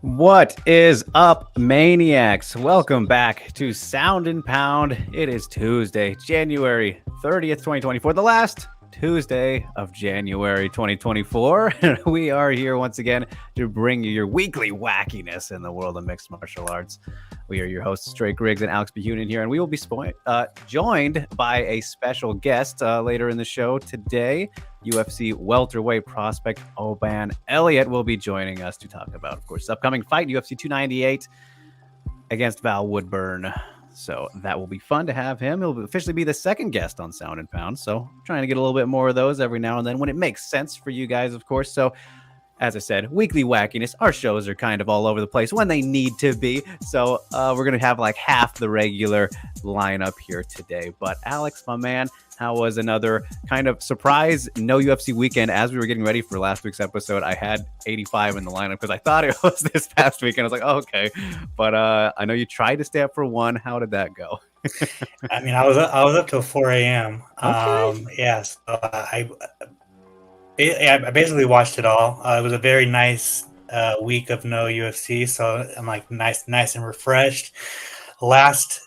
What is up, Maniacs? Welcome back to Sound and Pound. It is Tuesday, January 30th, 2024, the last Tuesday of January 2024. We are here once again to bring you your weekly wackiness in the world of mixed martial arts. We are your hosts, Drake Griggs and Alex Behunin here, and we will be joined by a special guest later in the show today. UFC welterweight prospect Oban Elliott will be joining us to talk about, of course, his upcoming fight, UFC 298 against Val Woodburn. So that will be fun to have him. He'll officially be the second guest on Sound and Pound. So I'm trying to get a little bit more of those every now and then when it makes sense for you guys, of course. So as I said, weekly wackiness. Our shows are kind of all over the place when they need to be. So we're going to have like half the regular lineup here today. But Alex, my man, how was another kind of surprise no UFC weekend? As we were getting ready for last week's episode, I had 85 in the lineup because I thought it was this past weekend. I was like, oh, okay. But I know you tried to stay up for one. How did that go? I mean, I was up till 4 a.m. Okay. Yes, I basically watched it all. It was a very nice week of no UFC, so I'm like nice and refreshed. Last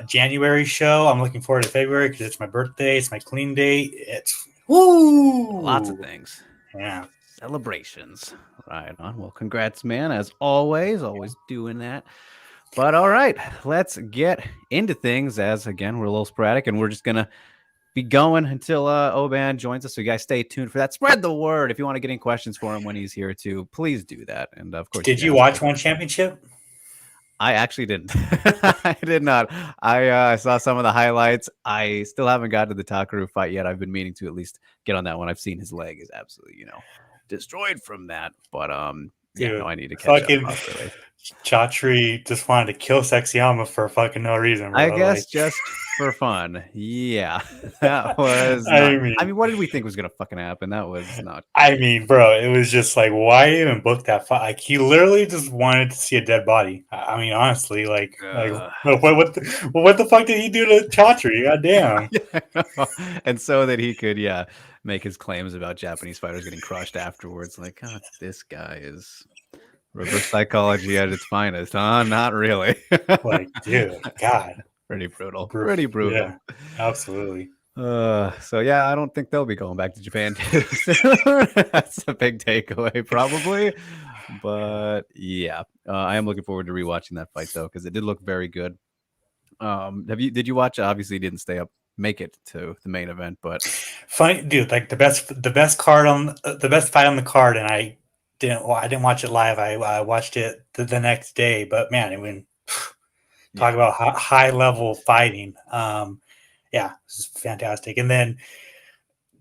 January show, I'm looking forward to February because it's my birthday. It's my clean date. It's woo! Lots of things. Yeah. Celebrations. Right on. Well, congrats, man. As always doing that. But all right, let's get into things as, again, we're a little sporadic and we're just going to be going until Oban joins us. So you guys stay tuned for that. Spread the word. If you want to get any questions for him when he's here too, please do that. And of course, did you watch One Championship? I actually didn't. I did not. I saw some of the highlights. I still haven't gotten to the Takaru fight yet. I've been meaning to at least get on that one. I've seen his leg is absolutely, destroyed from that. But yeah, no, I need to catch up properly. Chatri just wanted to kill Sexyama for fucking no reason, bro. I guess just for fun. Yeah. That was I mean, what did we think was gonna fucking happen? That was not I mean, bro, it was just like, why even book that fight? Like, he literally just wanted to see a dead body. I mean, honestly, like what the fuck did he do to Chatri? God damn. Yeah, and so that he could make his claims about Japanese fighters getting crushed afterwards. Like, God, this guy is reverse psychology at its finest, huh? Not really. Like, dude, God. Pretty brutal. Pretty brutal. Yeah, absolutely. So yeah, I don't think they'll be going back to Japan. That's a big takeaway, probably. But yeah, I am looking forward to rewatching that fight though, because it did look very good. Did you watch? Obviously, you didn't stay up, make it to the main event, but funny, dude. Like the best fight on the card, and I didn't watch it live. I watched it the next day. But man, it went. Talk about high level fighting. Yeah, this is fantastic. And then,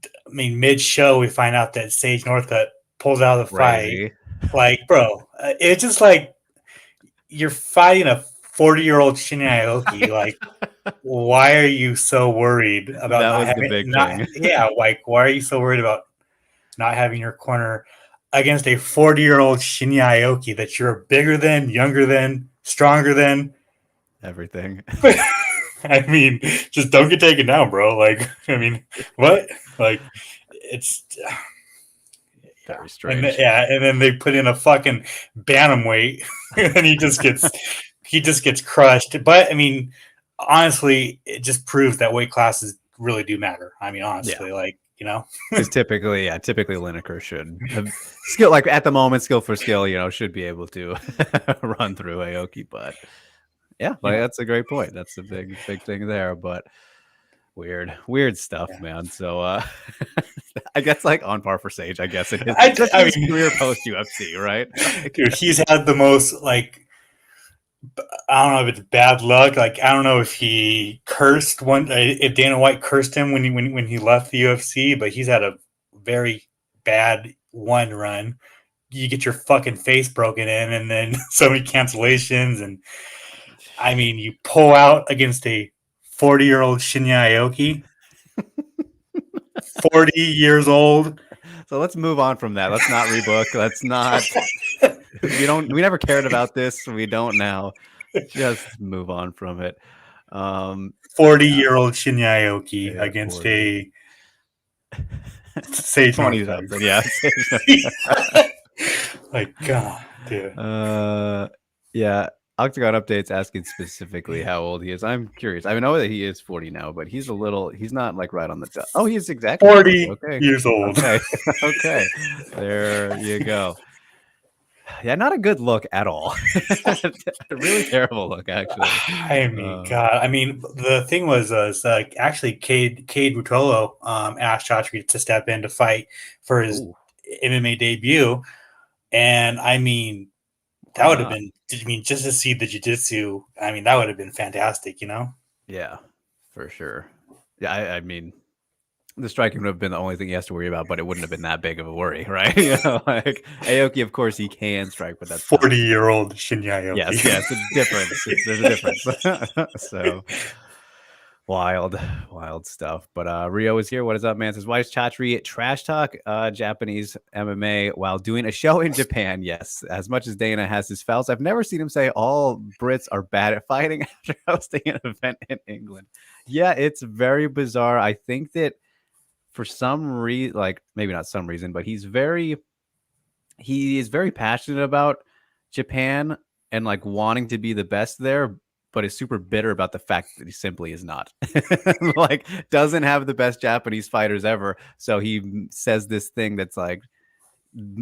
I mean, mid show, we find out that Sage Northcutt pulls out of the fight. Like, bro, it's just like you're fighting a 40-year-old Shinya Aoki. Like, why are you so worried about that? Was the big thing. Yeah, like, why are you so worried about not having your corner against a 40-year-old Shinya Aoki that you're bigger than, younger than, stronger than? Everything. I mean, just don't get taken down, bro. Like, I mean, what? Like, it's very strange. And then they put in a fucking bantamweight, and he just gets crushed. But I mean, honestly, it just proves that weight classes really do matter. I mean, honestly, like, because typically Lineker should have skill, like at the moment, skill for skill, should be able to run through Aoki, but. Yeah, like that's a great point. That's a big thing there, but weird stuff, man. So I guess like on par for Sage, I guess it is. I mean, career post UFC, right? Dude, he's had the most like I don't know if it's bad luck. Like I don't know if he cursed if Dana White cursed him when he left the UFC, but he's had a very bad one run. You get your fucking face broken in, and then so many cancellations and. I mean, you pull out against a 40-year-old Shinya Aoki, 40 years old. So let's move on from that. Let's not rebook. Let's not. We never cared about this. We don't now. Just move on from it. 40-year-old Shinya Aoki Yeah, against 40. a Sage 20 Northcutt. something. Yeah. Like, God, dude. Yeah. Octagon updates asking specifically how old he is. I'm curious. I know that he is 40 now, but he's not like right on the dot. Oh, he is exactly 40 okay. years old. Okay. Okay. There you go. Yeah, not a good look at all. A really terrible look, actually. I mean, God. I mean, the thing was actually Cade Rutolo asked Chatri to step in to fight for his MMA debut. And I mean, that would have been, I mean, just to see the jiu-jitsu, I mean, that would have been fantastic, you know? Yeah, for sure. Yeah, I mean, the striking would have been the only thing he has to worry about, but it wouldn't have been that big of a worry, right? You know, like Aoki, of course, he can strike, but that's 40-year-old Shinya Aoki. Yes, a difference. There's a difference. So wild stuff. But Rio is here. What is up, man? Says, why is Chatri trash talk Japanese MMA while doing a show in Japan? Yes, as much as Dana has his fouls, I've never seen him say all Brits are bad at fighting after hosting an event in England. Yeah, it's very bizarre. I think that for some reason, like maybe not some reason, but he is very passionate about Japan and like wanting to be the best there, but is super bitter about the fact that he simply is not. Like doesn't have the best Japanese fighters ever. So he says this thing that's like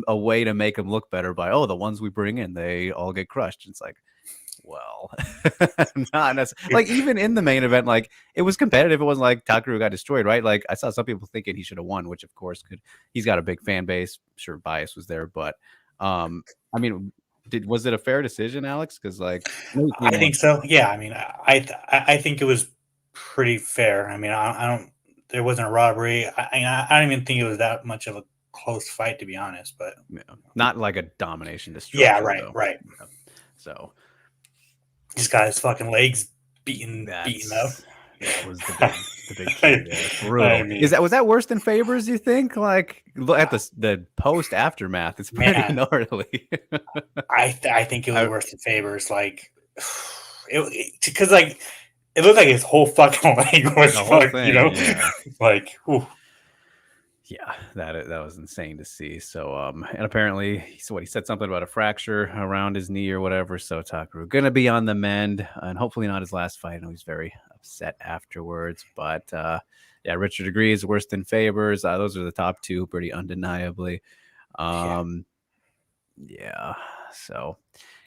a way to make him look better by, the ones we bring in, they all get crushed. It's like, well, not necessarily. Like even in the main event, like it was competitive. It wasn't like Takeru got destroyed, right? Like I saw some people thinking he should have won, which of course he's got a big fan base. Sure, bias was there, but I mean, was it a fair decision, Alex? Because like I think so. Yeah, I mean, I think it was pretty fair. I mean, I don't. There wasn't a robbery. I don't even think it was that much of a close fight, to be honest. But yeah, not like a domination destruction. Yeah, right, though. right. Yeah. So he's got his fucking legs beaten up. That was the big key there. Brutal. I mean, was that worse than Faber's, you think? Like look at the post aftermath. It's pretty gnarly. I think it was worse than Faber's. Like because like it looked like his whole fucking leg was fucked, you know? Yeah. Like, whew. Yeah, that was insane to see. So, and apparently, he said something about a fracture around his knee or whatever. So, Takeru gonna be on the mend, and hopefully not his last fight. I know he's very upset afterwards, but yeah, Richard agrees. Worse than Faber's. Those are the top two, pretty undeniably. Yeah. So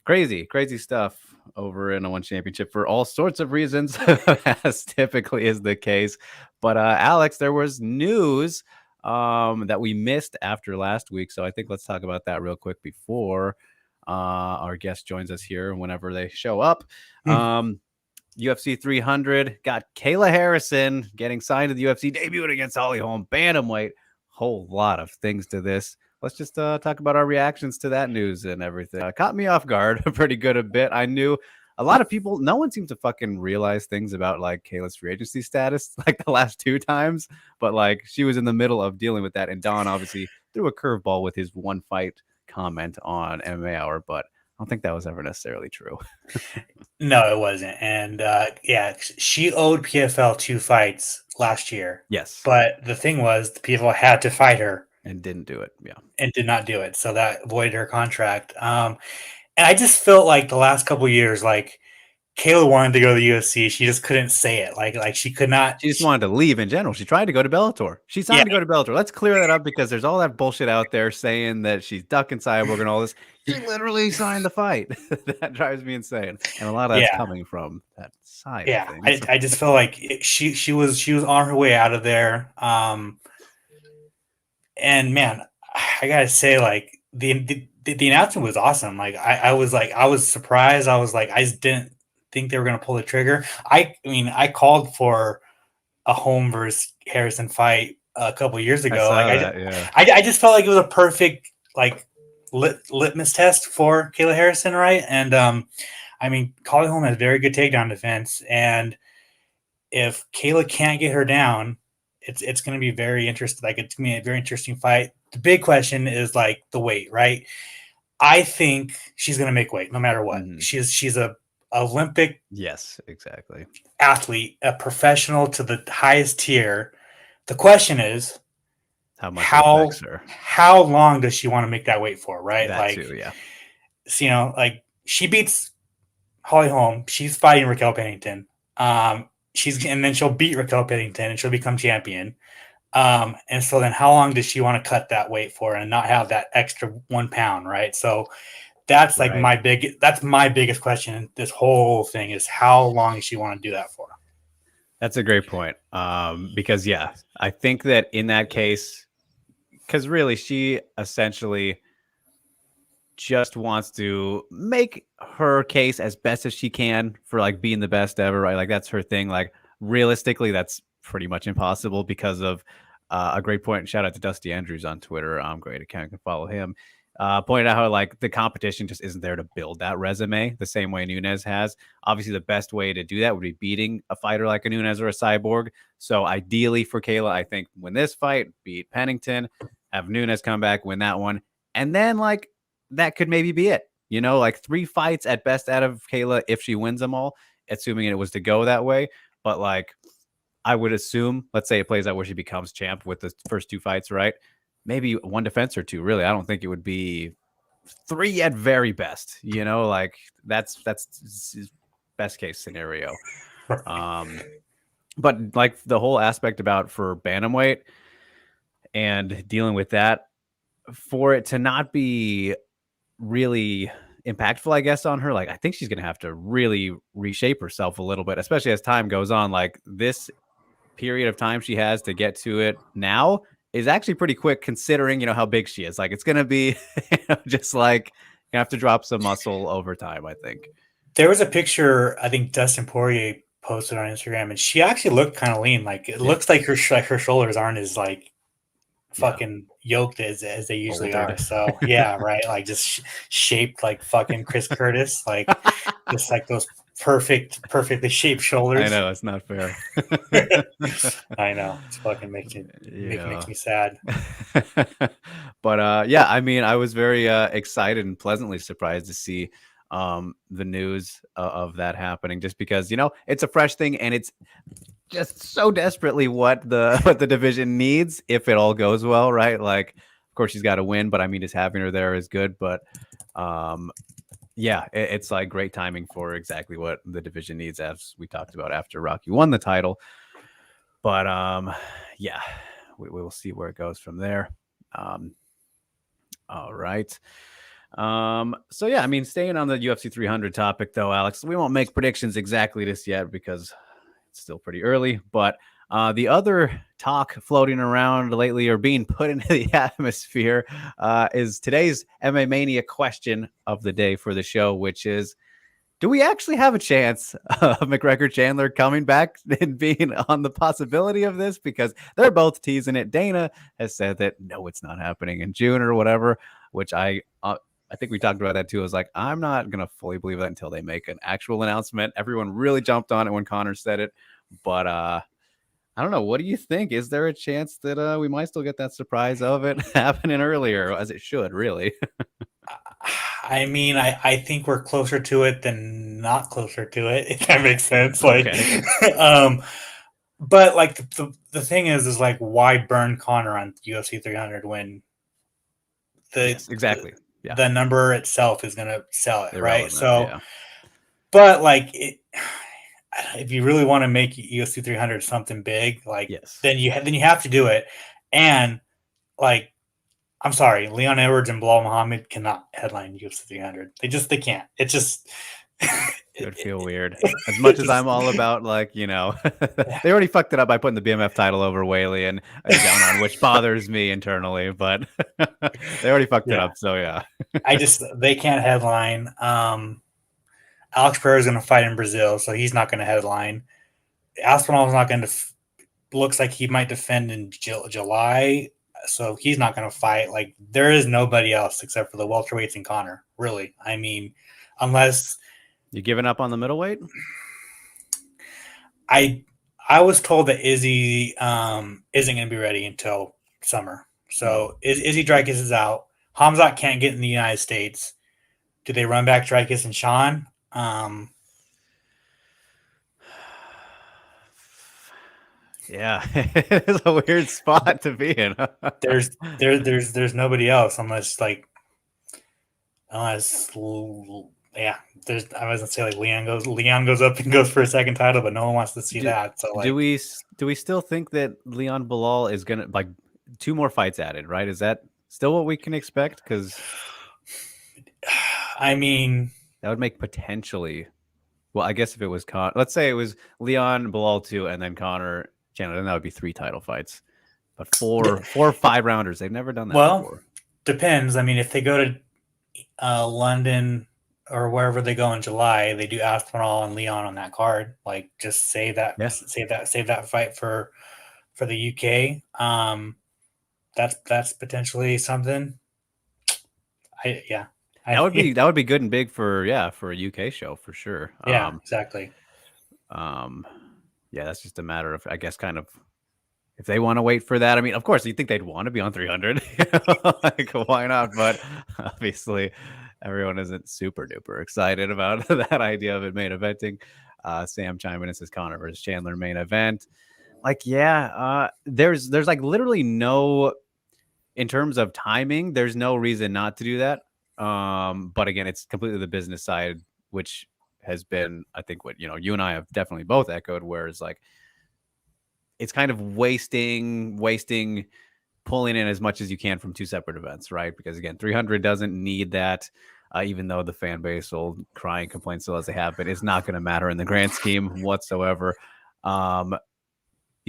crazy stuff over in a one championship for all sorts of reasons, as typically is the case. But Alex, there was news that we missed after last week. So I think let's talk about that real quick before our guest joins us here whenever they show up. UFC 300 got Kayla Harrison getting signed to the UFC, debuting against Holly Holm, bantamweight. Whole lot of things to this. Let's just talk about our reactions to that news and everything. Caught me off guard a pretty good bit. I knew a lot of people, no one seemed to fucking realize things about like Kayla's free agency status like the last two times, but like she was in the middle of dealing with that. And Don obviously threw a curveball with his one fight comment on MMA Hour, but I don't think that was ever necessarily true. No, it wasn't. And yeah, she owed PFL 2 fights last year. Yes. But the thing was, the PFL had to fight her. And didn't do it. Yeah. And did not do it. So that voided her contract. And I just felt like the last couple of years, like Kayla wanted to go to the UFC. She just couldn't say it. Like she could not. She just wanted to leave in general. She tried to go to Bellator. She signed to go to Bellator. Let's clear that up because there's all that bullshit out there saying that she's ducking Cyborg and all this. She literally signed the fight. That drives me insane. And a lot of that's coming from that side. Yeah. Of things. I just felt like she was on her way out of there. And man, I gotta say, like the announcement was awesome. Like I was surprised. I was like, I just didn't think they were gonna pull the trigger. I mean, I called for a Holm versus Harrison fight a couple years ago. I just felt like it was a perfect like litmus test for Kayla Harrison, right? And I mean, Holly Holm has very good takedown defense, and if Kayla can't get her down, it's going to be very interesting. Like, it's going to be a very interesting fight. The big question is like the weight, right? I think she's going to make weight no matter what. Mhm. She's a Olympic Yes, exactly. athlete, a professional to the highest tier. The question is How much it affects her. how long does she want to make that weight for, right? That Like, too, yeah. so, like she beats Holly Holm, she's fighting Raquel Pennington. And then she'll beat Raquel Pennington and she'll become champion. And so then how long does she want to cut that weight for and not have that extra 1 pound, right? So that's like Right. that's my biggest question in this whole thing is how long does she want to do that for? That's a great point. Because yeah, I think that in that case, because really she essentially just wants to make her case as best as she can for like being the best ever, right? Like that's her thing. Like realistically, that's pretty much impossible because of a great point. Shout out to Dusty Andrews on Twitter. Great account, you can follow him. Pointed out how like the competition just isn't there to build that resume the same way Nunes has. Obviously, the best way to do that would be beating a fighter like a Nunes or a Cyborg. So ideally for Kayla, I think win this fight, beat Pennington, have Nunes come back, win that one, and then like that could maybe be it. Like 3 fights at best out of Kayla if she wins them all, assuming it was to go that way. But like, I would assume, let's say it plays out where she becomes champ with the first 2 fights, right? Maybe 1 defense or 2. Really, I don't think it would be 3 at very best. Like that's best case scenario. But like the whole aspect about for bantamweight and dealing with that, for it to not be really impactful, I guess, on her, like I think she's gonna have to really reshape herself a little bit, especially as time goes on. Like this period of time she has to get to it now is actually pretty quick considering how big she is. Like it's gonna be just like you have to drop some muscle over time, I think. There was a picture I think Dustin Poirier posted on Instagram, and she actually looked kind of lean. Like it looks like her shoulders aren't as like fucking yoked as they usually Bouldered. are. So yeah, right. Like just shaped like fucking Chris Curtis, like just like those perfectly shaped shoulders. I know it's not fair. I know it's fucking makes me sad. But yeah, I mean, I was very excited and pleasantly surprised to see the news of that happening, just because it's a fresh thing and it's just so desperately what the division needs if it all goes well, right? Like, of course she's got to win, but I mean, just having her there is good. But yeah, it's like great timing for exactly what the division needs, as we talked about after Rocky won the title. But yeah, we will see where it goes from there. All right. So yeah, I mean, staying on the UFC 300 topic though, Alex, we won't make predictions exactly this yet because it's still pretty early, but the other talk floating around lately or being put into the atmosphere is today's MMA Mania question of the day for the show, which is, do we actually have a chance of McGregor Chandler coming back and being on the possibility of this? Because they're both teasing it. Dana has said that, no, it's not happening in June or whatever, which I think we talked about that too. I was like, I'm not going to fully believe that until they make an actual announcement. Everyone really jumped on it when Connor said it. But I don't know. What do you think? Is there a chance that we might still get that surprise of it happening earlier, as it should, really? I mean, I think we're closer to it than not closer to it, if that makes sense. Like, Okay. But like the thing is like, why burn Connor on UFC 300 when Yes, exactly. Yeah. the number itself is going to sell it, right? Irrelevant. So, Yeah. but like if you really want to make UFC 300 something big, like Yes. then you have to do it. And like, I'm sorry, Leon Edwards and Bilal Muhammad cannot headline UFC 300. They can't. It just It would feel weird. As much as I'm all about, like, they already fucked it up by putting the BMF title over Whaley and down on, which bothers me internally, but they already fucked it up. So yeah. They can't headline. Alex Pereira is going to fight in Brazil, so he's not going to headline. Aspinall is not going to. Looks like he might defend in July, so he's not going to fight. Like there is nobody else except for the welterweights and Connor. Really, I mean, unless You giving up on the middleweight? I was told that Izzy isn't going to be ready until summer. So Izzy Dreykus is out. Hamzat can't get in the United States. Do they run back Dreykus and Sean? Yeah, it's a weird spot to be in. there's nobody else unless yeah. There's I wasn't say like Leon goes up and goes for a second title, but no one wants to see that. So do we still think that Leon Bilal is gonna like 2 more fights added? Right? Is that still what we can expect? Because I mean, that would make potentially. Well, I guess if it was let's say it was Leon Bilal 2 and then Connor Chandler, then that would be 3 title fights. But 4 or 5 rounders, they've never done that before. Depends. I mean, if they go to London or wherever they go in July, they do Aspinall and Leon on that card. Like, just save that fight for the UK. That's potentially something. That would be good and big for a UK show for sure. Yeah, exactly. Yeah, that's just a matter of, I guess, kind of if they want to wait for that. I mean, of course, you think they'd want to be on 300. Like, why not? But obviously, everyone isn't super duper excited about that idea of it main eventing. Sam chiming in and says Connor versus Chandler main event. Like, there's like literally no, in terms of timing, there's no reason not to do that. But again, it's completely the business side, which has been, I think, what you and I have definitely both echoed, where it's like it's kind of wasting pulling in as much as you can from 2 separate events, right? Because again, 300 doesn't need that, even though the fan base will cry and complain still as they have, but it's not going to matter in the grand scheme whatsoever. You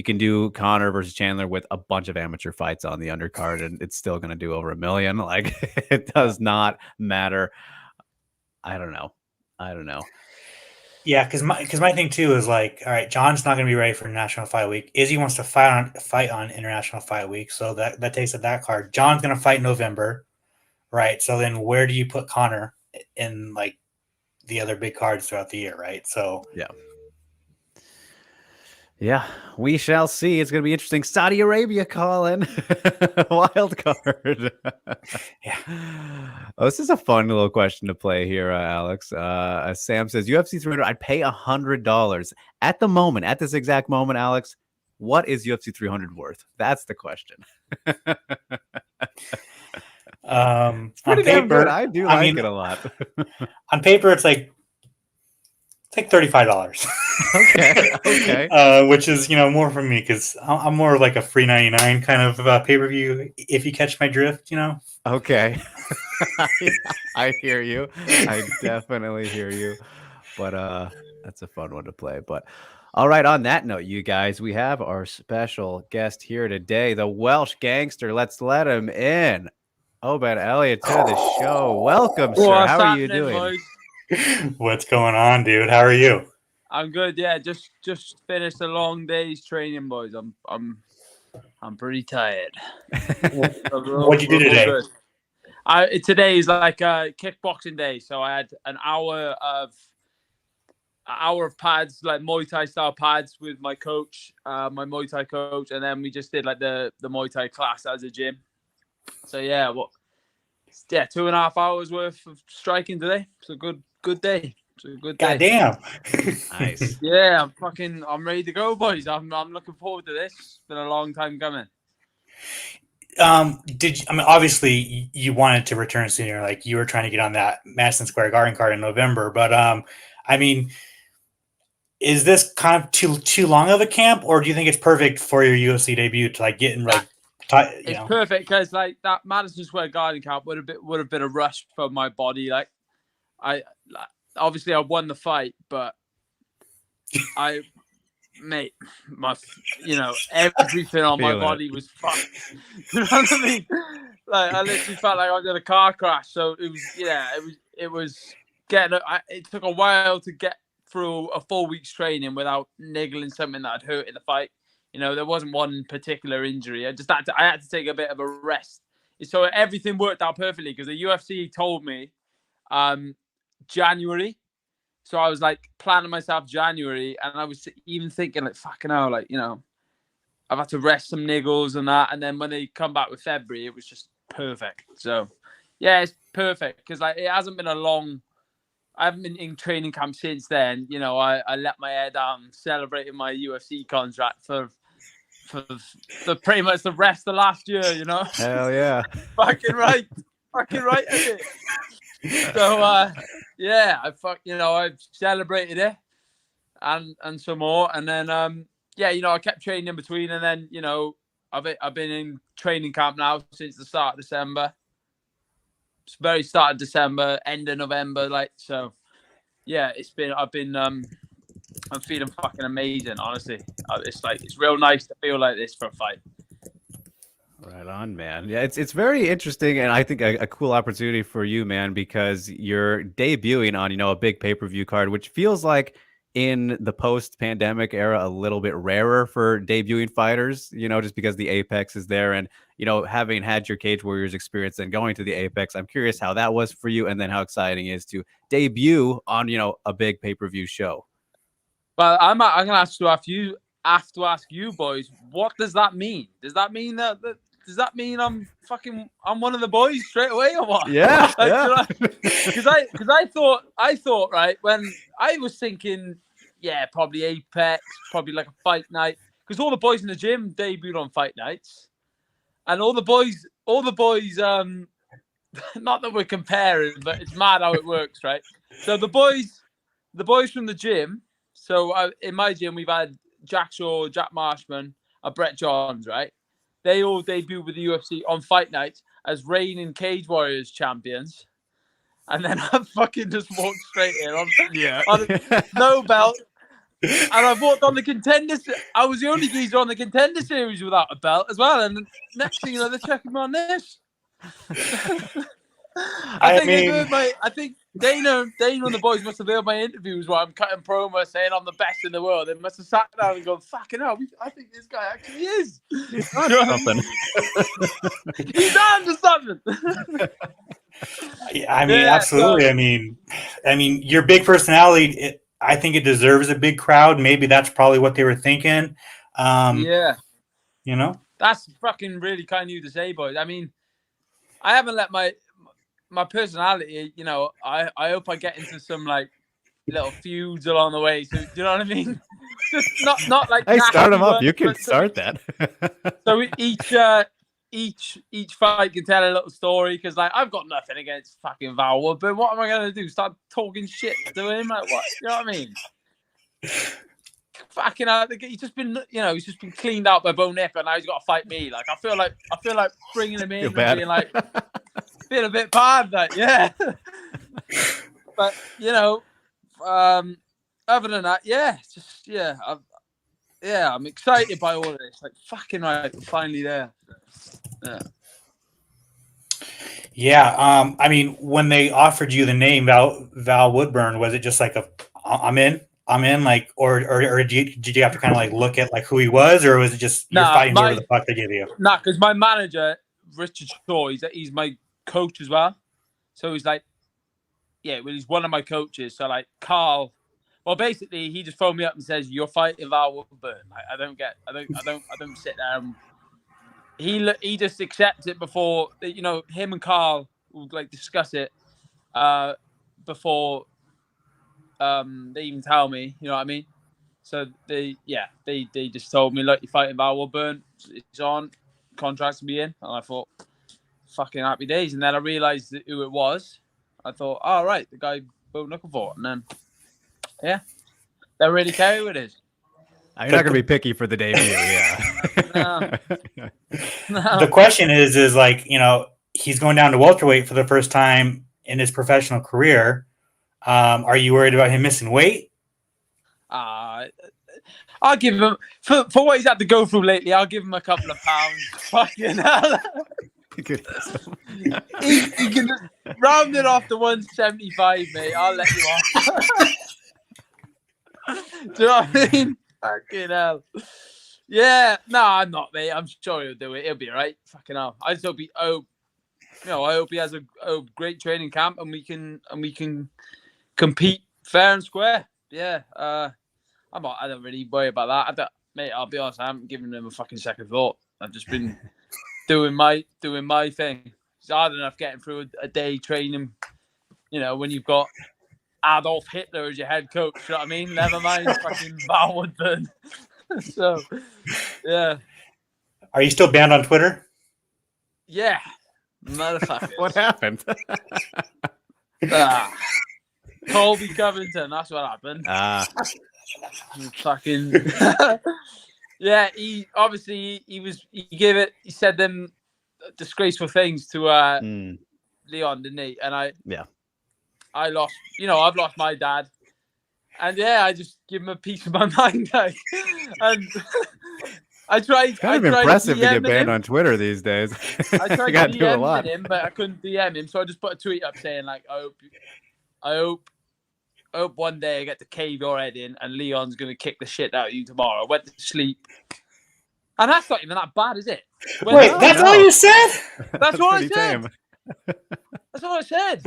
can do Connor versus Chandler with a bunch of amateur fights on the undercard, and it's still going to do over 1 million. Like, it does not matter. I don't know. Yeah, because my thing too is like, all right, John's not going to be ready for National Fight Week. Izzy wants to fight on International Fight Week, so that takes it that card. John's going to fight in November, right? So then where do you put Connor in like the other big cards throughout the year, right? So yeah, we shall see. It's going to be interesting. Saudi Arabia calling wild card. Oh, this is a fun little question to play here, Alex. Sam says UFC 300. I'd pay $100 at the moment. At this exact moment, Alex, what is UFC 300 worth? That's the question. Pretty damn good. I do like it a lot. On paper, it's like $35. Okay. Which is more for me because I'm more like a free 99 kind of pay-per-view. If you catch my drift, Okay. I hear you. I definitely hear you. But that's a fun one to play. But all right, on that note, you guys, we have our special guest here today, the Welsh gangster. Let's let him in. Oban Elliott to the show. Welcome, sir. How are you doing? Boys? What's going on, dude? How are you? I'm good. Yeah, just finished a long day's training, boys. I'm pretty tired. What'd you do today? Today is like a kickboxing day, so I had an hour of pads, like Muay Thai style pads, with my coach, my Muay Thai coach, and then we just did like the Muay Thai class as a gym. So 2.5 hours worth of striking today. It's a good day. It's a good day. Goddamn. Nice. Yeah, I'm ready to go, boys. I'm looking forward to this. It's been a long time coming. Obviously you wanted to return sooner, like you were trying to get on that Madison Square Garden card in November, but I mean, is this kind of too long of a camp, or do you think it's perfect for your UFC debut to like get in like it's perfect because like that Madison Square Garden camp would have been a rush for my body. Like I won the fight, but everything on my body was fucked. You know what I mean? Like I literally felt like I was in a car crash. So it was getting. It took a while to get through a full week's training without niggling something that had hurt in the fight. There wasn't one particular injury. I had to take a bit of a rest. So everything worked out perfectly because the UFC told me January, So I was like planning myself January, and I was even thinking like, fucking hell, like, you know, I've had to rest some niggles and that. And then when they come back with February, it was just perfect. So yeah, it's perfect because like it hasn't been a long. I haven't been in training camp since then. You know, I let my hair down, celebrating my UFC contract for pretty much the rest of last year. You know, Hell yeah, fucking right, I did. So yeah, I celebrated it and some more, and then yeah, you know, I kept training in between, and then you know, I've been in training camp now since the start of December. It's very start of December, end of November, like so. Yeah, I'm feeling fucking amazing, honestly. It's real nice to feel like this for a fight. Right on, man. Yeah, it's very interesting, and I think a cool opportunity for you, man, because you're debuting on, you know, a big pay-per-view card, which feels like in the post-pandemic era a little bit rarer for debuting fighters, you know, just because the Apex is there. And, you know, having had your Cage Warriors experience and going to the Apex, I'm curious how that was for you, and then how exciting it is to debut on, you know, a big pay-per-view show. Well, I'm gonna have to ask you boys, what does that mean? Does that mean does that mean I'm one of the boys straight away or what? Yeah, like, yeah. Because I thought right when I was thinking, yeah, probably Apex, probably like a fight night, because all the boys in the gym debuted on fight nights, and all the boys, not that we're comparing, but it's mad how it works, right? So the boys from the gym. So in my gym, we've had Jack Shaw, Jack Marshman, and Brett Johns, right? They all debuted with the UFC on fight nights as reigning Cage Warriors champions. And then I fucking just walked straight in on no belt. And I walked on the contenders. I was the only geezer on the contender series without a belt as well. And the next thing you know, they're checking me on this. I think Dana and the boys must have heard my interviews where I'm cutting promo saying I'm the best in the world. They must have sat down and gone, fucking hell, I think this guy actually is. He's on something. He's on to something. I mean, yeah, absolutely. So, I mean, your big personality, I think it deserves a big crowd. Maybe that's probably what they were thinking. Yeah. You know? That's fucking really kind of you to say, boys. I mean, I haven't let my personality, you know, I hope I get into some like little feuds along the way. So do you know what I mean? Just not like hey, start them up. You can start that. So each fight can tell a little story because like I've got nothing against fucking Val Wood, but what am I gonna do? Start talking shit to him? Like what? You know what I mean? Fucking he's just been cleaned out by Bo Nick, and now he's got to fight me. Like I feel like bringing him in and being like. Feel a bit bad, that yeah. But you know, other than that, I'm excited by all of this. Like fucking right, we're finally there. Yeah. I mean, when they offered you the name Val Woodburn, was it just like I'm in, like, or did you have to kind of like look at like who he was, or was it just you're fighting whoever the fuck they give you? Nah, because my manager Richard Shaw, he's my coach as well, so he's like, well, he's one of my coaches. So like Carl, well, basically he just phoned me up and says, "You're fighting Val Woodburn." Like, I don't sit there. And he just accepts it before, you know, him and Carl would like discuss it before they even tell me. You know what I mean? So they just told me, "Look, you're fighting Val Woodburn. It's on, contracts to be in," and I thought, fucking happy days. And then I realized who it was. I thought, all right, the guy both looking for. And then, yeah, don't really care who it is. You're not gonna be picky for the debut, yeah. No. The question is like, you know, he's going down to welterweight for the first time in his professional career. Are you worried about him missing weight? I'll give him for what he's had to go through lately. I'll give him a couple of pounds. Fucking hell. He can just round it off to 175, mate. I'll let you off. Do you know what I mean? Fucking hell. Yeah, no, I'm not, mate. I'm sure he'll do it. He'll be all right. Fucking hell. I just hope I hope he has a great training camp and we can compete Fair and square. Yeah. I don't really worry about that. Mate, I'll be honest, I haven't given them a fucking second thought. I've just been doing my thing. It's hard enough getting through a day training, when you've got Adolf Hitler as your head coach, you know what I mean? Never mind fucking Val Woodburn. So, yeah. Are you still banned on Twitter? Yeah. Motherfucker. What happened? Colby Covington, that's what happened. Fucking yeah, he said them disgraceful things to Leon, didn't he? And I lost, I've lost my dad. And yeah, I just give him a piece of my mind. And I tried. It's kind of impressive to get banned on Twitter these days. I tried to DM him, but I couldn't DM him. So I just put a tweet up saying, like, I hope one day I get to cave your head in and Leon's going to kick the shit out of you tomorrow. I went to sleep. And that's not even that bad, is it? Wait, that's all you said? That's what I said. That's all I said.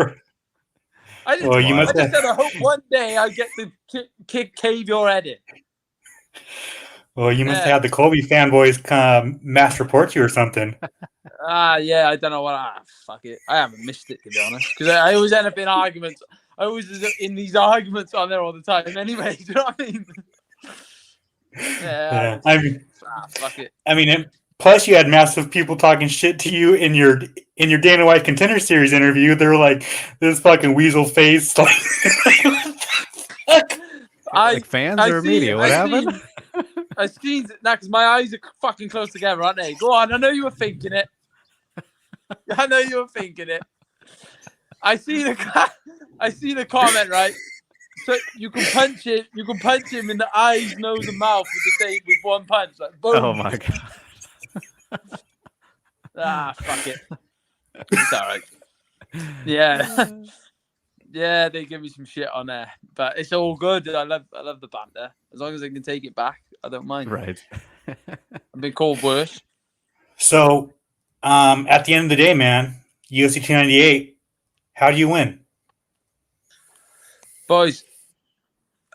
I just said, I hope one day I get to cave your head in. Well, you must have had the Colby fanboys mass report you or something. Yeah, I don't know what. Fuck it. I haven't missed it, to be honest. Because I always end up in arguments. I always in these arguments on there all the time anyway. Do you know what I mean? Yeah. Fuck it. I mean, plus you had massive people talking shit to you in your Dana White Contender Series interview. They were like, this fucking weasel face. Like fans or media? What happened? I seen that because my eyes are fucking close together, aren't they? Go on. I know you were thinking it. I see the comment, right? So you can punch it. You can punch him in the eyes, nose, and mouth with one punch. Like boom. Oh my god. Fuck it. It's all right. Yeah. Yeah, they give me some shit on there, but it's all good. I love the banter. As long as I can take it back, I don't mind. Right. I've been called worse. So, at the end of the day, man, UFC 298. How do you win, boys?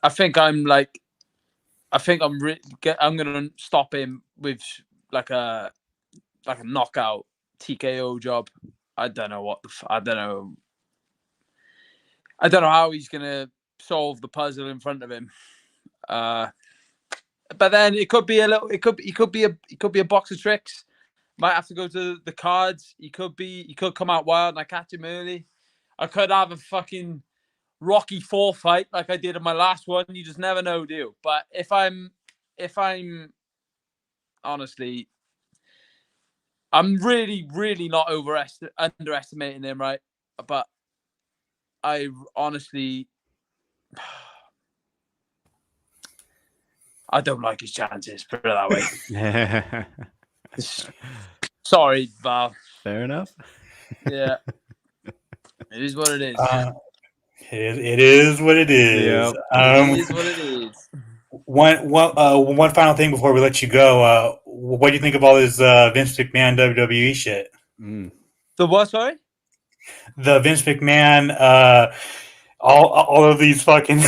I think I'm going to stop him with like a knockout TKO job. I don't know how he's gonna solve the puzzle in front of him. But then it could be a box of tricks. Might have to go to the cards. He could come out wild and I catch him early. I could have a fucking Rocky IV fight like I did in my last one. You just never know, do you? But if I'm honestly, I'm really, really not underestimating him, right? But I honestly, I don't like his chances, put it that way. Sorry, Val. Fair enough. Yeah. It is what it is. It is what it is. Yep. It is what it is. One final thing before we let you go. What do you think of all this Vince McMahon WWE shit? The what, sorry? The Vince McMahon, all of these fucking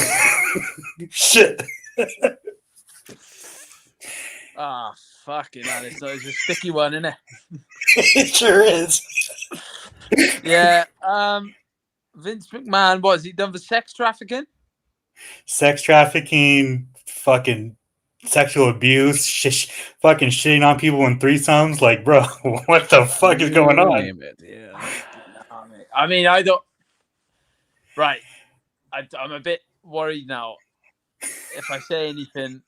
shit. Fucking hell. It's a sticky one, isn't it? It sure is. Yeah. Vince McMahon, what has he done for sex trafficking? Sex trafficking, fucking sexual abuse, fucking shitting on people in threesomes. Like, bro, what the fuck is going on? Yeah. I mean, I don't. Right. I'm a bit worried now. If I say anything,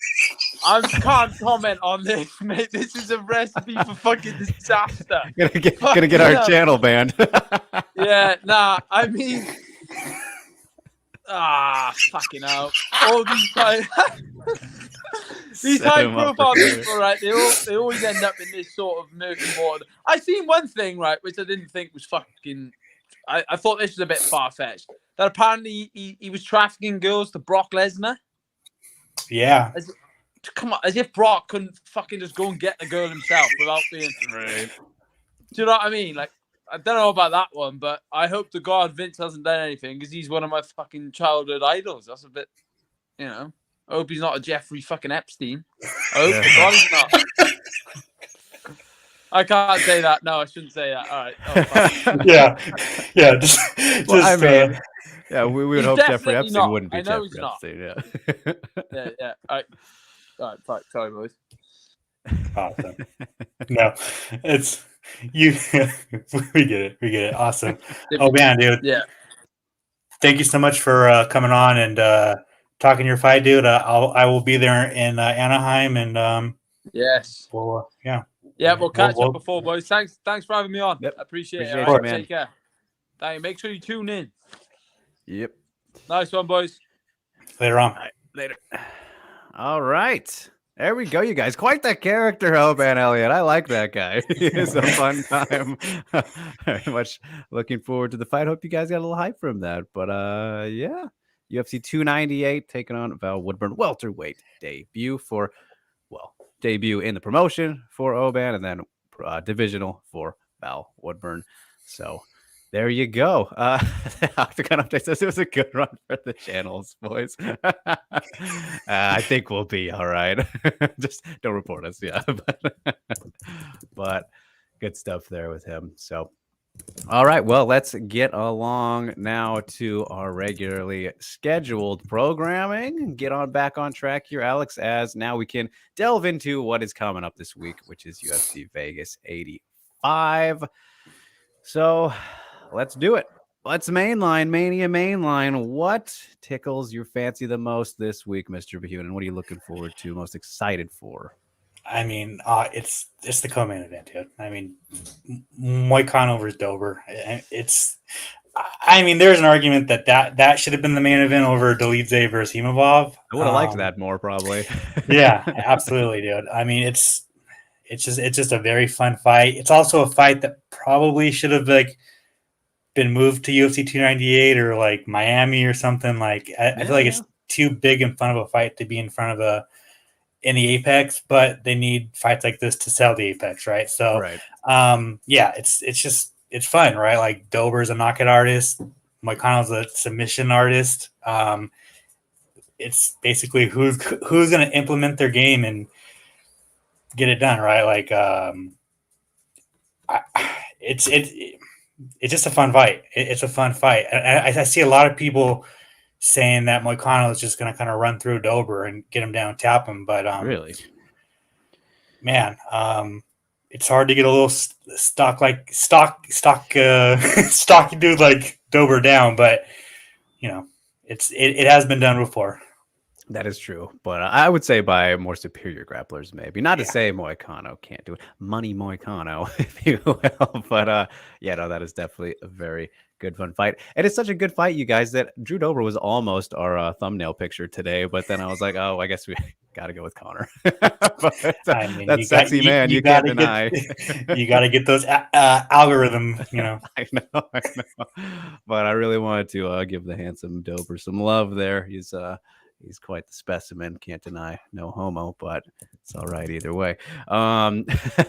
I can't comment on this, mate. This is a recipe for fucking disaster. Gonna get our channel banned. Yeah, nah. I mean, fucking hell. All these high profile people, right? They always end up in this sort of murky water. I seen one thing, right, which I didn't think was fucking. I thought this was a bit far fetched. That apparently he was trafficking girls to Brock Lesnar. Yeah. Come on, as if Brock couldn't fucking just go and get the girl himself without being. Right. Do you know what I mean? Like, I don't know about that one, but I hope to God Vince hasn't done anything because he's one of my fucking childhood idols. That's a bit, I hope he's not a Jeffrey fucking Epstein. I hope to God he's not. I can't say that. No, I shouldn't say that. All right. Oh, yeah. I mean, we would hope Jeffrey Epstein not. wouldn't be I know Jeffrey Epstein. Yeah. Yeah. All right. Fuck. Sorry, boys. Awesome. No, it's you. We get it. Awesome. Oh man, dude. Yeah. Thank you so much for coming on and talking your fight, dude. I will be there in Anaheim, and yes. We'll catch up before, boys. Thanks for having me on. Yep. I appreciate it. You, right? man. Take care. Thank you. Make sure you tune in. Yep. Nice one, boys. Later on. Later. All right. There we go, you guys. Quite the character, Oban Elliott. I like that guy. It's a fun time. Very much looking forward to the fight. Hope you guys got a little hype from that. But yeah, UFC 298 taking on Val Woodburn, welterweight debut in the promotion for Oban, and then divisional for Val Woodburn. So there you go. The Octagon Update says it was a good run for the channels, boys. I think we'll be all right. Just don't report us, yeah. But good stuff there with him. So, all right. Well, let's get along now to our regularly scheduled programming. Get on back on track here, Alex, as now we can delve into what is coming up this week, which is UFC Vegas 85. So let's do it. Let's Mania mainline. What tickles your fancy the most this week, Mr. Behunin? What are you looking forward to, most excited for? I mean, it's the co-main event, dude. I mean, Moicano versus Dober. There's an argument that should have been the main event over Dolidze versus Himavov. I would have liked that more, probably. Yeah, absolutely, dude. I mean, it's just a very fun fight. It's also a fight that probably should have been moved to UFC 298 or Miami or something. I feel like it's too big and fun of a fight to be in front of in the Apex, but they need fights like this to sell the Apex, right? So, right. It's fun, right? Like Dober's a knockout artist, Moicano's a submission artist. It's basically who's going to implement their game and get it done, right? It's just a fun fight. It's a fun fight. I see a lot of people saying that Moicano is just going to kind of run through Dober and get him down, tap him. But really, man, it's hard to get a little stocky dude like Dober down. But it has been done before. That is true, but I would say by more superior grapplers, maybe. Not to say Moicano can't do it. Money Moicano, if you will. But that is definitely a very good fun fight. And it's such a good fight, you guys, that Drew Dober was almost our thumbnail picture today. But then I was like, oh, I guess we got to go with Connor. That's sexy man. You can't deny. You got to get those algorithm, I know. But I really wanted to give the handsome Dober some love there. He's quite the specimen. Can't deny. No homo, but it's all right either way.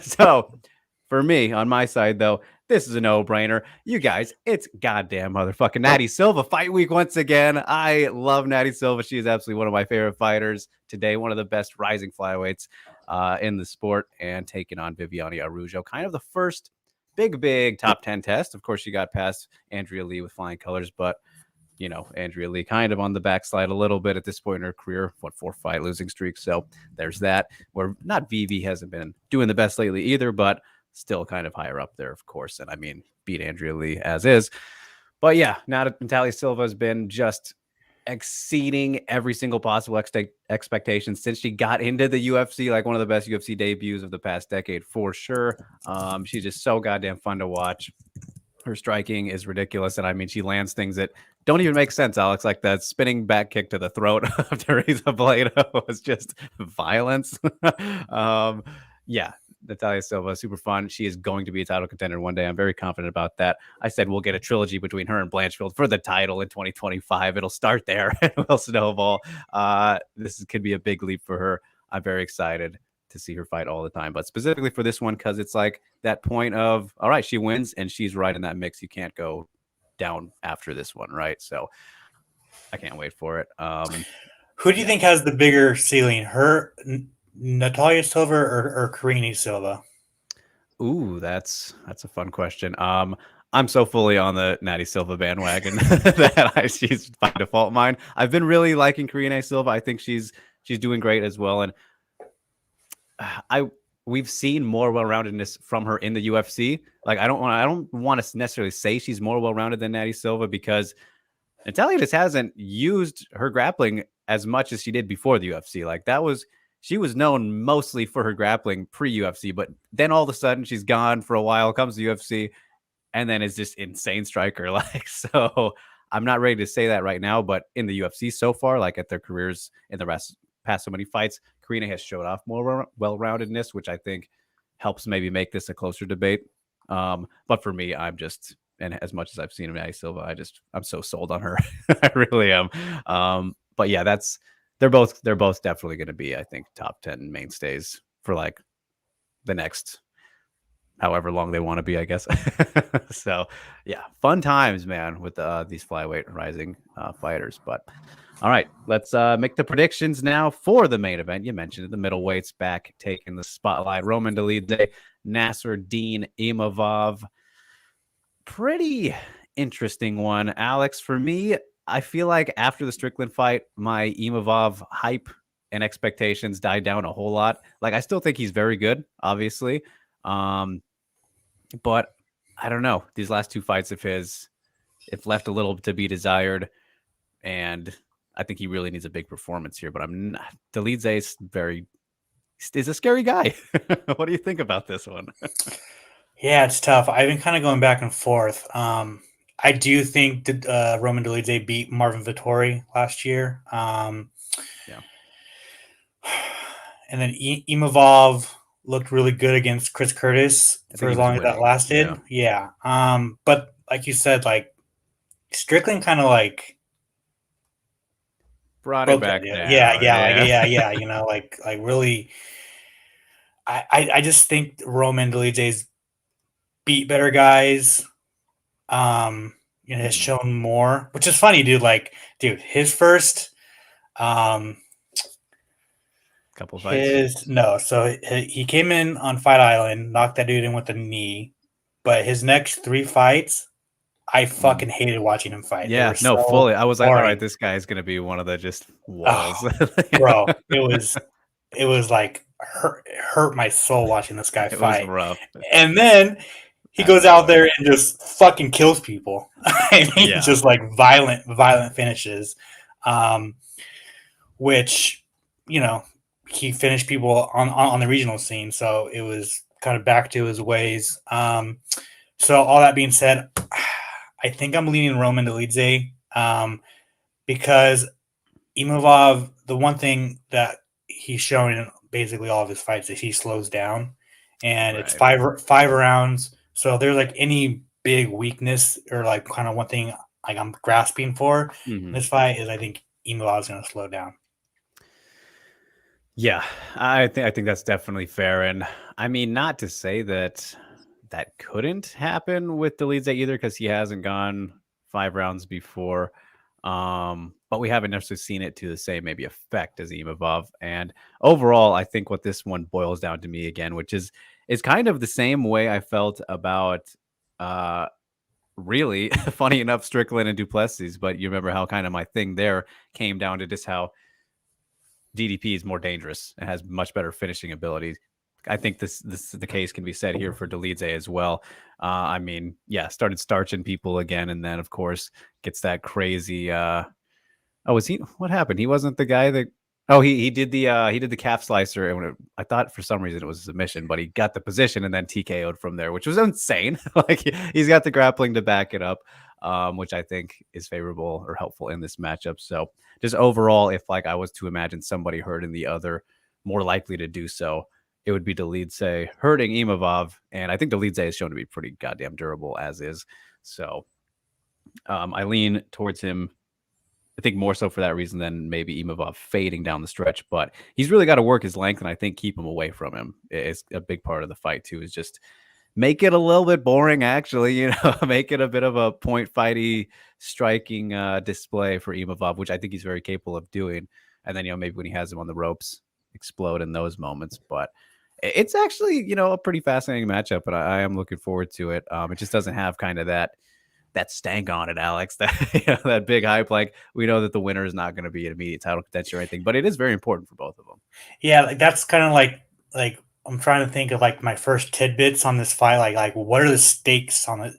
So for me, on my side, though, this is a no-brainer. You guys, it's goddamn motherfucking Natty Silva fight week once again. I love Natty Silva. She is absolutely one of my favorite fighters today. One of the best rising flyweights in the sport, and taking on Viviane Araújo. Kind of the first big top 10 test. Of course, she got past Andrea Lee with flying colors, but Andrea Lee kind of on the backslide a little bit at this point in her career. 4-fight losing streak. So there's that. Where not Vivi hasn't been doing the best lately either, but still kind of higher up there, of course. And I mean, beat Andrea Lee as is. But yeah, now that Natalia Silva has been just exceeding every single possible expectation since she got into the UFC, like one of the best UFC debuts of the past decade for sure. She's just so goddamn fun to watch. Her striking is ridiculous. And I mean, she lands things that don't even make sense, Alex. Like that spinning back kick to the throat of Teresa Blado was just violence. Natalia Silva, super fun. She is going to be a title contender one day. I'm very confident about that. I said we'll get a trilogy between her and Blanchfield for the title in 2025. It'll start there and will snowball. This could be a big leap for her. I'm very excited to see her fight all the time, but specifically for this one, because it's like that point of, all right, she wins and she's right in that mix. You can't go down after this one, right? So I can't wait for it. Who do you think has the bigger ceiling, Natalia Silva or Karine Silva? Ooh, that's a fun question. I'm so fully on the Natty Silva bandwagon that she's by default mine. I've been really liking Karine Silva. I think she's doing great as well, and we've seen more well-roundedness from her in the UFC. Like I don't want to necessarily say she's more well-rounded than Natty Silva, because Natalia just hasn't used her grappling as much as she did before the UFC. Like she was known mostly for her grappling pre-UFC, but then all of a sudden she's gone for a while, comes to UFC, and then is just insane striker. Like, so I'm not ready to say that right now, but in the UFC so far, like at their careers in the past so many fights, Karine has showed off more well-roundedness, which I think helps maybe make this a closer debate. But for me, I'm just, and as much as I've seen Natty Silva, I'm so sold on her. I really am. But yeah, they're both definitely going to be, I think, top 10 mainstays for like the next however long they want to be, I guess. So yeah, fun times, man, with these flyweight rising fighters. But all right, let's make the predictions now for the main event. You mentioned it, the middleweights back taking the spotlight. Roman Dolidze, Nasruddin Imavov. Pretty interesting one, Alex. For me, I feel like after the Strickland fight, my Imavov hype and expectations died down a whole lot. Like, I still think he's very good, obviously. But I don't know. These last two fights of his, if left a little to be desired, and I think he really needs a big performance here. But I'm not. Dolidze is a scary guy. What do you think about this one? Yeah, it's tough. I've been kind of going back and forth. I do think that Roman Dolidze beat Marvin Vettori last year. Yeah. And then Imavov looked really good against Chris Curtis for as long as that lasted. Yeah. But like you said, like Strickland kind of like brought it back down. Yeah. You know, like really, I just think Roman Dolidze's beat better guys. You know, has shown more, which is funny, dude. Like, dude, his first couple fights. So he came in on Fight Island, knocked that dude in with a knee, but his next 3 fights, I fucking hated watching him fight. Yeah, fully. I was like, all right, this guy is gonna be one of the just walls. Bro, it was like hurt my soul watching this guy fight. It was rough. And then he goes out there and just fucking kills people. I mean, just like violent finishes, which, you know, he finished people on the regional scene. So it was kind of back to his ways. So all that being said, I think I'm leaning Roman Dolidze because Imavov, the one thing that he's shown in basically all of his fights is he slows down, and it's five rounds. So there's like any big weakness or like kind of one thing like I'm grasping for in this fight is I think Imavov is going to slow down. Yeah, I think that's definitely fair. And I mean, not to say that couldn't happen with Dolidze either, because he hasn't gone 5 rounds before. But we haven't necessarily seen it to the same maybe effect as Imavov. And overall, I think what this one boils down to me again, which is kind of the same way I felt about really funny enough Strickland and Duplessis. But you remember how kind of my thing there came down to just how DDP is more dangerous and has much better finishing ability. I think the case can be said here for Dolidze as well. I mean, yeah, started starching people again, and then of course gets that crazy. What happened? He wasn't the guy that. Oh, he did the calf slicer, and I thought for some reason it was a submission, but he got the position and then TKO'd from there, which was insane. Like he's got the grappling to back it up, which I think is favorable or helpful in this matchup. So just overall, if like I was to imagine somebody hurting the other, more likely to do so, it would be Dolidze hurting Imavov, and I think Dolidze is shown to be pretty goddamn durable as is. So I lean towards him I think more so for that reason than maybe Imavov fading down the stretch. But he's really got to work his length, and I think keep him away from him is a big part of the fight too. Is just make it a little bit boring, actually. Make it a bit of a point fighty striking display for Imavov, which I think he's very capable of doing. And then maybe when he has him on the ropes, explode in those moments. But it's actually a pretty fascinating matchup, and I am looking forward to it. It just doesn't have kind of that stank on it, Alex. That that big hype. Like, we know that the winner is not going to be an immediate title contention or anything, but it is very important for both of them. Yeah, like that's kind of like I'm trying to think of like my first tidbits on this fight. Like what are the stakes on it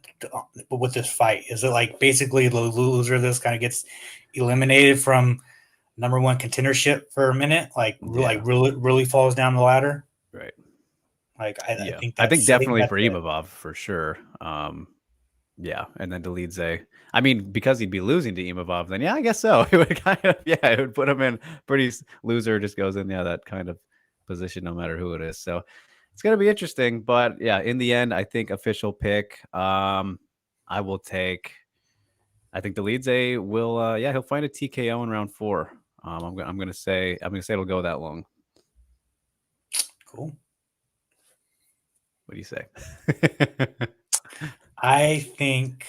with this fight? Is it like basically the loser of this kind of gets eliminated from number one contendership for a minute, like really falls down the ladder? Right. Like I think definitely for Imavov for sure. Yeah, and then Dolidze. I mean, because he'd be losing to Imavov, then I guess so. It would kind of it would put him in pretty loser. Just goes in that kind of position, no matter who it is. So it's gonna be interesting. But in the end, I think official pick. I will take. I think Dolidze will. He'll find a TKO in round 4. I'm gonna say it'll go that long. Cool. What do you say? I think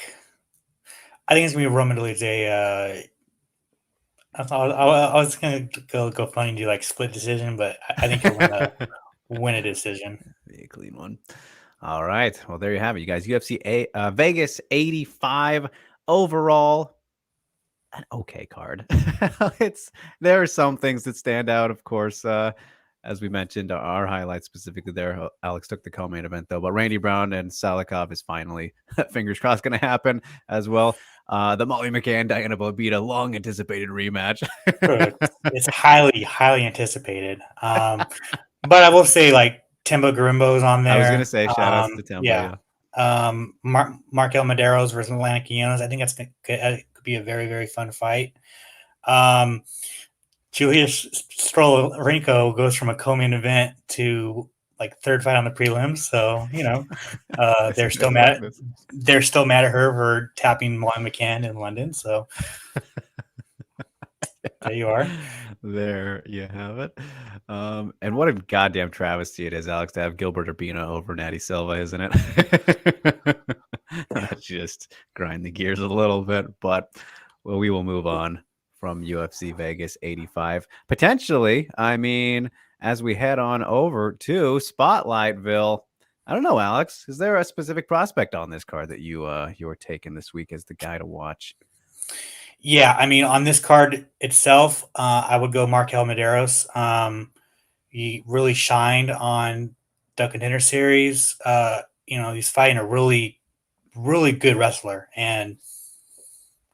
it's gonna be Roman Dolidze. I was gonna go funny and do like split decision, but I think he'll win a decision. Be a clean one. All right. Well, there you have it, you guys. UFC Vegas 85 overall. An okay card. There are some things that stand out, of course. As we mentioned, our highlights specifically there. Alex took the co-main event, though. But Randy Brown and Salikov is finally, fingers crossed, going to happen as well. The Molly McCann, Diana Bobita, long-anticipated rematch. It's highly, highly anticipated. But I will say, like, Timbo Garimbo's on there. I was going to say, shout out to Timbo. Yeah. Markel Maderos versus Atlantic Ionos. I think that could be a very, very fun fight. Julia Strolenko goes from a co-main event to like third fight on the prelims. So, they're still mad. They're still mad at her for tapping Molly McCann in London. So there you are. There you have it. And what a goddamn travesty it is, Alex, to have Gilbert Urbina over Natty Silva, isn't it? Just grind the gears a little bit, but we will move on from UFC Vegas 85. Potentially, I mean, as we head on over to Spotlightville, I don't know, Alex, is there a specific prospect on this card that you were taking this week as the guy to watch? Yeah, I mean, on this card itself, I would go Markel Maderos. He really shined on the Contender Series. He's fighting a really, really good wrestler and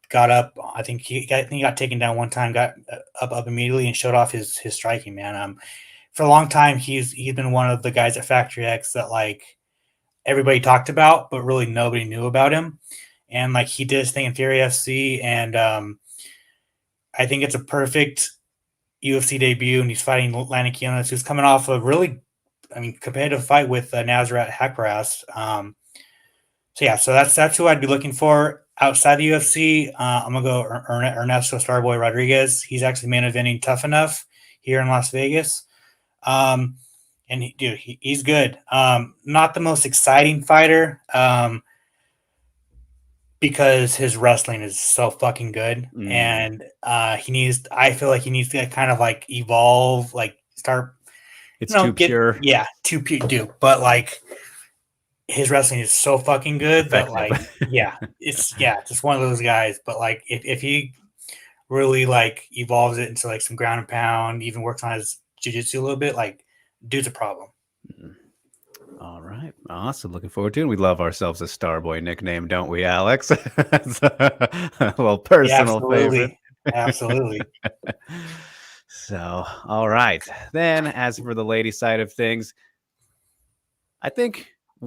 got up. I think he got taken down one time, got up immediately and showed off his striking, man. For a long time, he's been one of the guys at Factory X that like everybody talked about, but really nobody knew about him. And like he did his thing in Fury FC, and I think it's a perfect UFC debut. And he's fighting Atlantic Ionis, who's coming off a really, competitive fight with Nazareth Haqparast. So that's who I'd be looking for outside the UFC. I'm gonna go Ernesto Starboy Rodriguez. He's actually main eventing Tough Enough here in Las Vegas. And he's good. Not the most exciting fighter. Because his wrestling is so fucking good, and I feel like he needs to kind of like evolve, like start. It's too pure. Yeah, too pure. But like his wrestling is so fucking good that like, it's just one of those guys. But like if he really like evolves it into like some ground and pound, even works on his jiu-jitsu a little bit, like dude's a problem. All right. Awesome. Looking forward to it. We love ourselves a Starboy nickname, don't we, Alex? It's a little personal favorite. Absolutely. So, all right. Then as for the lady side of things, I think it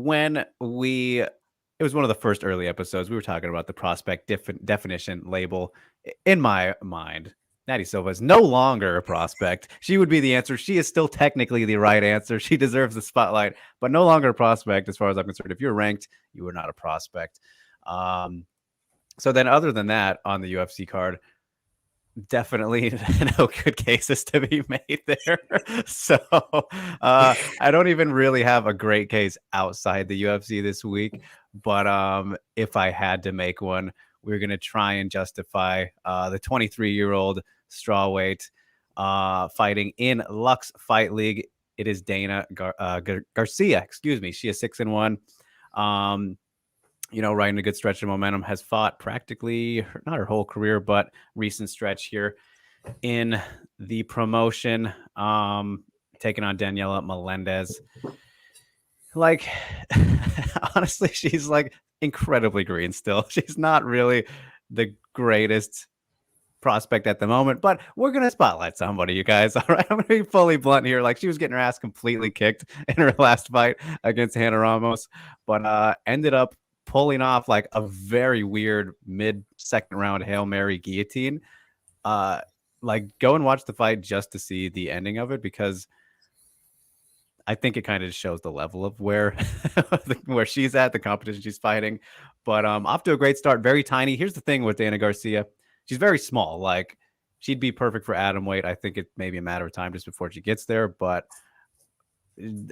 was one of the first early episodes, we were talking about the prospect definition label. In my mind, Natty Silva is no longer a prospect. She would be the answer. She is still technically the right answer. She deserves the spotlight, but no longer a prospect as far as I'm concerned. If you're ranked, you are not a prospect. So then other than that, on the UFC card, definitely no good cases to be made there. So I don't even really have a great case outside the UFC this week. But if I had to make one, we're going to try and justify the 23-year-old strawweight fighting in Lux Fight League. It is Dana Garcia. Excuse me. She is 6-1. Riding a good stretch of momentum, has fought practically not her whole career, but recent stretch here in the promotion, taking on Daniela Melendez. Like, honestly, she's like incredibly green still. She's not really the greatest prospect at the moment, but we're going to spotlight somebody, you guys. All right. I'm going to be fully blunt here. Like, she was getting her ass completely kicked in her last fight against Hannah Ramos, but ended up pulling off like a very weird mid-second round Hail Mary guillotine. Like, go and watch the fight just to see the ending of it, because I think it kind of shows the level of where she's at, the competition she's fighting. But off to a great start, very tiny. Here's the thing with Dana Garcia. She's very small. Like, she'd be perfect for atom weight. I think it may be a matter of time just before she gets there, but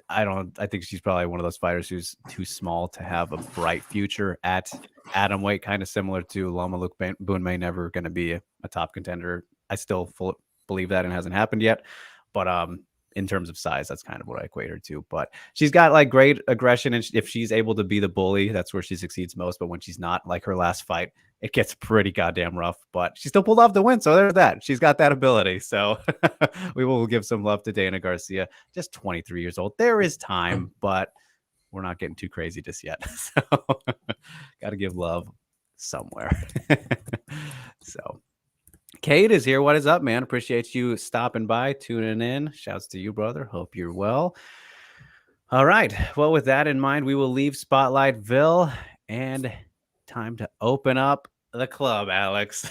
I think she's probably one of those fighters who's too small to have a bright future at atom weight, kind of similar to Loma Luke Boonmay, never going to be a top contender. I still believe that, and hasn't happened yet. But in terms of size, that's kind of what I equate her to. But she's got like great aggression, and if she's able to be the bully, that's where she succeeds most. But when she's not, like her last fight, it gets pretty goddamn rough. But she still pulled off the win, so there's that. She's got that ability. So we will give some love to Dana Garcia. Just 23 years old. There is time, but we're not getting too crazy just yet. So got to give love somewhere. So Cade is here. What is up, man? Appreciate you stopping by, tuning in. Shouts to you, brother. Hope you're well. All right. Well, with that in mind, we will leave Spotlightville, and time to open up the club, Alex.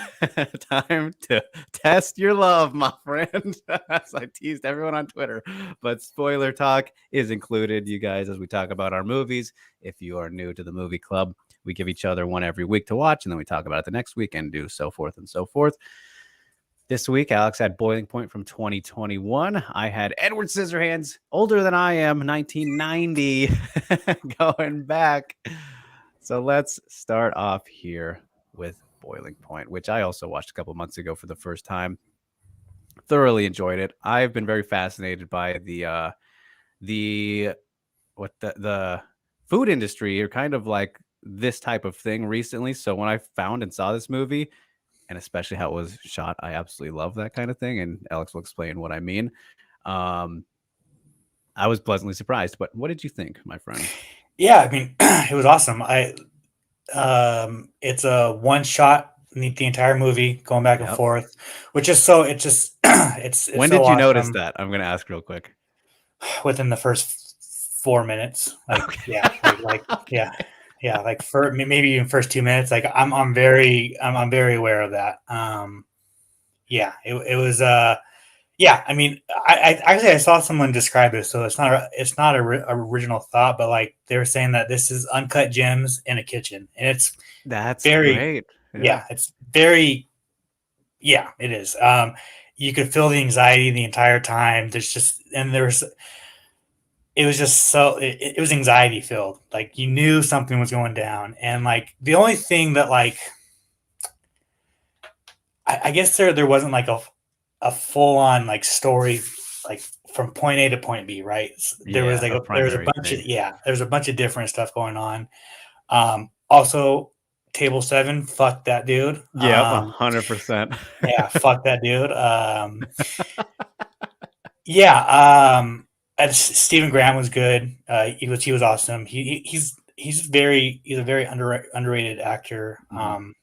Time to test your love, my friend. As I teased everyone on Twitter, but spoiler talk is included, you guys, as we talk about our movies. If you are new to the movie club, we give each other one every week to watch, and then we talk about it the next week and do so forth and so forth. This week, Alex had Boiling Point from 2021. I had Edward Scissorhands, older than I am, 1990, going back. So let's start off here with Boiling Point, which I also watched a couple months ago for the first time. Thoroughly enjoyed it. I've been very fascinated by the food industry, or kind of like this type of thing recently. So when I found and saw this movie, and especially how it was shot, I absolutely love that kind of thing. And Alex will explain what I mean. I was pleasantly surprised. But what did you think, my friend? Yeah, I mean, it was awesome. It's a one shot, the entire movie, going back and forth, which is so. It just it's. When so did you awesome. notice that? I'm going to ask real quick. Within the first 4 minutes, like okay. yeah, like for maybe even first 2 minutes. Like I'm very aware of that. It was yeah. I mean, I saw someone describe it, so it's not a original thought, but like they were saying that this is uncut gems in a kitchen, and that's very great. Yeah, it's very it is. You could feel the anxiety the entire time. It was just so it was anxiety filled. Like, you knew something was going down, and like the only thing that, like, I guess there wasn't like a full on like story, like from point A to point B, right? There was like there was a bunch of different stuff going on. Also, Table 7, fuck that dude. Yeah, 100%. Yeah, fuck that dude. Stephen Graham was good. He was awesome. He's a very underrated actor.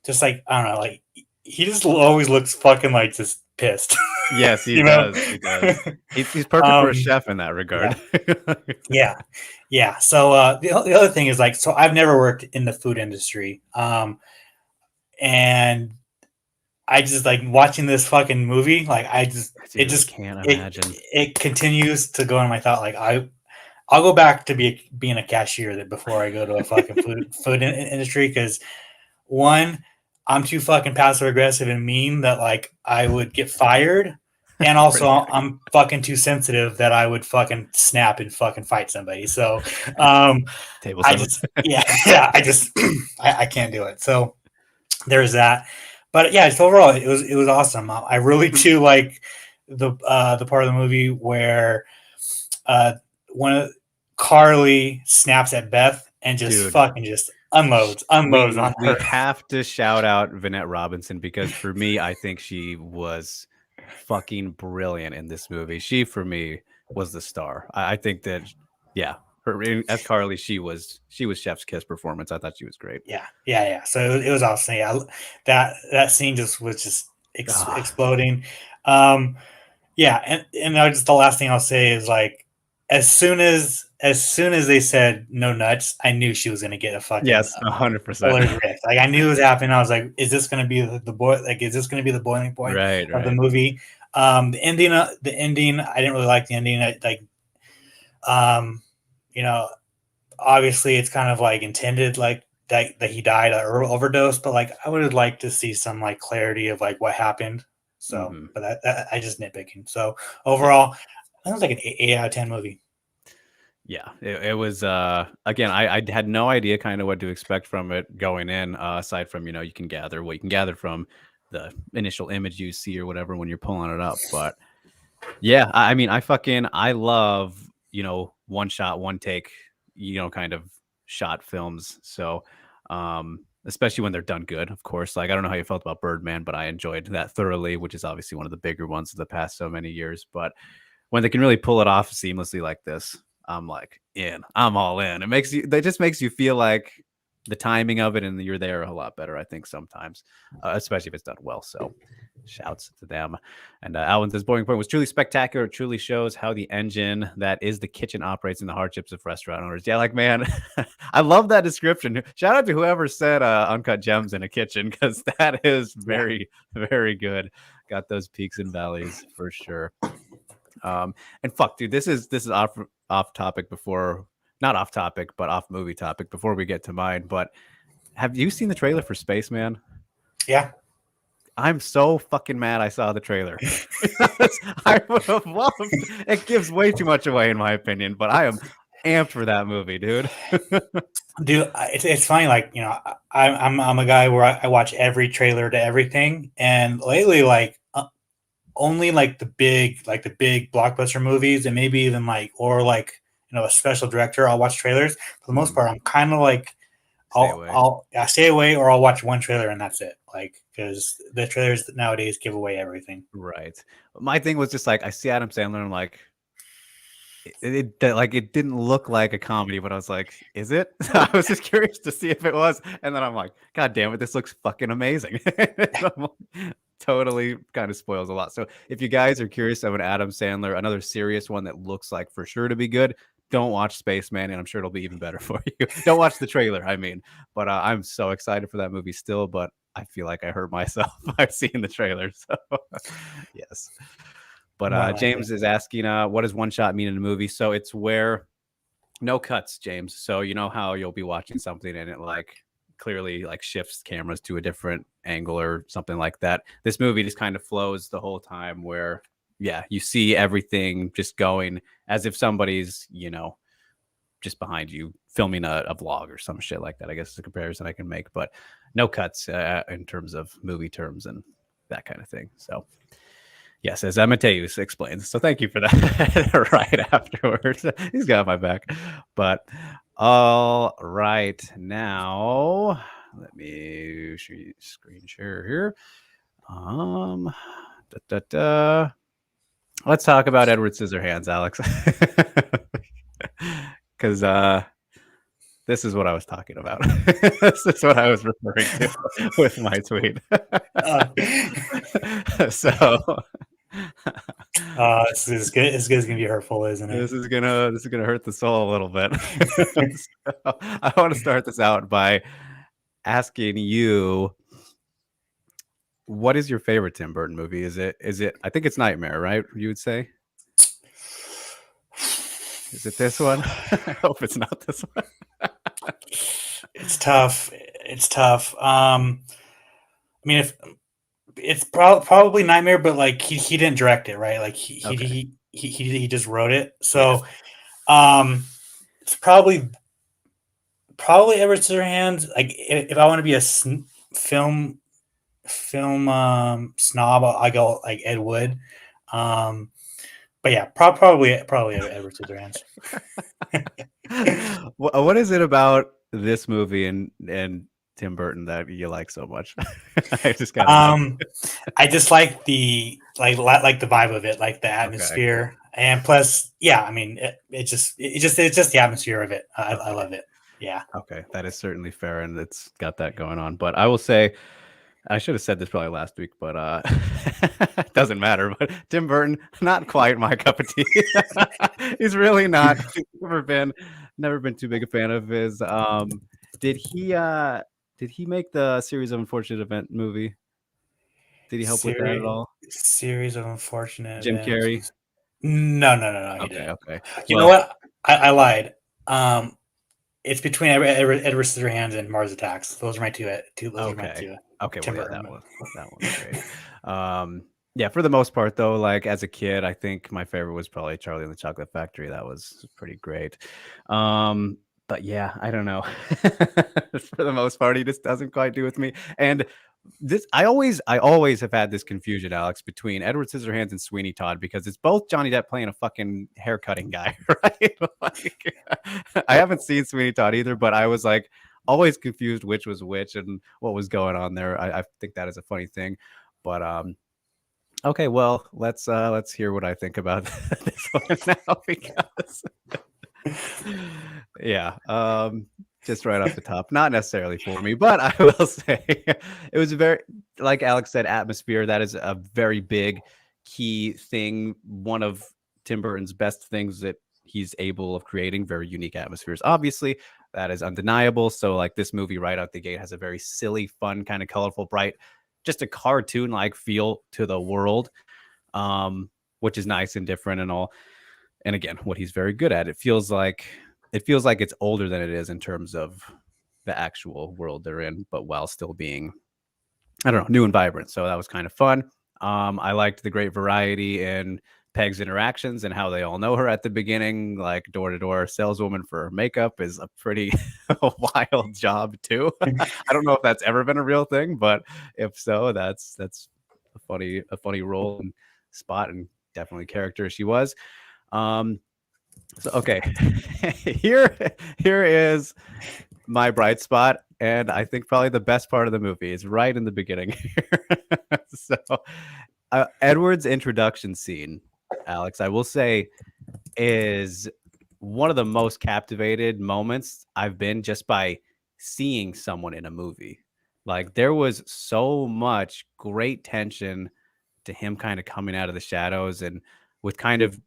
Just like, I don't know, like he just always looks fucking like just pissed. Yes, he does. He does. He's perfect for a chef in that regard. Yeah. So the other thing is, like, so I've never worked in the food industry, and I just like watching this fucking movie. Like, I can't imagine. It continues to go in my thought. Like, I'll go back to being a cashier before I go to a fucking food industry, because one, I'm too fucking passive aggressive and mean that like I would get fired. And also I'm fucking too sensitive that I would fucking snap and fucking fight somebody. So I just I can't do it. So there's that. But yeah, just overall it was awesome. I really do like the part of the movie where one of Carly snaps at Beth and just fucking just unloads on her. We have to shout out Vanette Robinson because for me, I think she was fucking brilliant in this movie. She, for me, was the star. I think that, yeah, her as Carly, she was chef's kiss performance. I thought she was great. Yeah. So it was awesome. Yeah, that scene just was just exploding. Yeah, and just the last thing I'll say is like, as soon as they said no nuts, I knew she was gonna get a fucking 100%. Like I knew it was happening. I was like, is this gonna be the boy? Like, is this gonna be the boiling point of the movie? The ending, I didn't really like the ending. You know, obviously it's kind of like intended, like that he died of overdose, but like I would have liked to see some like clarity of like what happened. So, but that I just nitpicking. So overall, that was like an 8 out of 10 movie. Yeah, it was. Again, I had no idea kind of what to expect from it going in. Aside from you can gather what you can gather from the initial image you see or whatever when you're pulling it up. But yeah, I mean, I love one shot, one take, kind of shot films. So, especially when they're done good, of course. Like I don't know how you felt about Birdman, but I enjoyed that thoroughly, which is obviously one of the bigger ones of the past so many years. But when they can really pull it off seamlessly like this, I'm like I'm all in. That just makes you feel like the timing of it and you're there a lot better, I think, sometimes, especially if it's done well. So shouts to them. And Alvin says boiling point was truly spectacular. It truly shows how the engine that is the kitchen operates in the hardships of restaurant owners. Yeah, like, man, I love that description. Shout out to whoever said uncut gems in a kitchen, because that is very, very good. Got those peaks and valleys for sure. And fuck, dude, this is off topic before, not off topic, but off movie topic before we get to mine. But have you seen the trailer for Spaceman? Yeah. I'm so fucking mad I saw the trailer. I would have loved it. Gives way too much away in my opinion, but I am amped for that movie, dude. Dude, it's funny. Like, I'm a guy where I watch every trailer to everything, and lately, like, only like the big blockbuster movies, and maybe even like, or like, a special director, I'll watch trailers. For the most part, I'm kind of like, I'll stay away, or I'll watch one trailer and that's it. Like, because the trailers nowadays give away everything. Right. My thing was just like, I see Adam Sandler and I'm like, it didn't look like a comedy, but I was like, is it? I was just curious to see if it was, and then I'm like, God damn it, this looks fucking amazing. Totally kind of spoils a lot. So if you guys are curious of an Adam Sandler, another serious one that looks like for sure to be good, don't watch Spaceman, and I'm sure it'll be even better for you. Don't watch the trailer, I mean. But I'm so excited for that movie still, but I feel like I hurt myself by seeing the trailer. So yes. But James is asking, what does one shot mean in a movie? So it's where no cuts, James. So you know how you'll be watching something and it like clearly like shifts cameras to a different angle or something like that. This movie just kind of flows the whole time where, yeah, you see everything just going as if somebody's, just behind you filming a vlog or some shit like that. I guess it's a comparison I can make, but no cuts in terms of movie terms and that kind of thing. So yes, as Amadeus explains. So thank you for that. Right afterwards. He's got my back. But all right, now let me screen share here. Let's talk about Edward Scissorhands, Alex. Because this is what I was talking about. This is what I was referring to with my tweet. So this is good. It's gonna be hurtful, isn't it? This is gonna hurt the soul a little bit. So, I want to start this out by asking you, what is your favorite Tim Burton movie? Is it? I think it's Nightmare, right? You would say. Is it this one? I hope it's not this one. It's tough. mean, if it's probably Nightmare, but like he didn't direct it, right? Like he just wrote it. So, it's probably Edward Scissorhands. Like if I want to be a film snob, I go like Ed Wood. But yeah, probably Edward Scissorhands. What is it about this movie and Tim Burton that you like so much? I just kind of I just like the like the vibe of it, like the atmosphere, and plus, yeah, I mean, it's just the atmosphere of it. I love it. Yeah. Okay, that is certainly fair, and it's got that going on. But I will say, I should have said this probably last week, but it doesn't matter. But Tim Burton, not quite my cup of tea. He's really not. Never been too big a fan of his. Did he make the Series of Unfortunate Event movie? Did he help with that at all? Series of Unfortunate Jim Events. Carrey? No, he Okay, didn't. okay. You know what? I lied. It's between Edward Scissorhands and Mars Attacks. Those are my two. Those are my two. Okay, well, yeah, that one's great. Yeah, for the most part, though, like as a kid, I think my favorite was probably Charlie and the Chocolate Factory. That was pretty great. But yeah, I don't know. For the most part, he just doesn't quite do with me. And this, I always have had this confusion, Alex, between Edward Scissorhands and Sweeney Todd, because it's both Johnny Depp playing a fucking haircutting guy, right? Like, I haven't seen Sweeney Todd either, but I was like always confused which was which and what was going on there. I think that is a funny thing, but okay, well, let's hear what I think about this one now, because yeah, just right off the top, not necessarily for me, but I will say it was a very, like Alex said, atmosphere. That is a very big key thing. One of Tim Burton's best things that he's able of creating, very unique atmospheres. Obviously, that is undeniable. So like this movie right out the gate has a very silly, fun, kind of colorful, bright, just a cartoon like feel to the world, which is nice and different and all. And again, what he's very good at, it feels like it's older than it is in terms of the actual world they're in, but while still being, I don't know, new and vibrant. So that was kind of fun. I liked the great variety in Peg's interactions and how they all know her at the beginning. Like door-to-door saleswoman for makeup is a pretty wild job too. I don't know if that's ever been a real thing, but if so, that's a funny role and spot, and definitely character she was. So okay, here is my bright spot, and I think probably the best part of the movie is right in the beginning. So, Edward's introduction scene, Alex, I will say, is one of the most captivated moments I've been just by seeing someone in a movie. Like there was so much great tension to him kind of coming out of the shadows, and with kind of,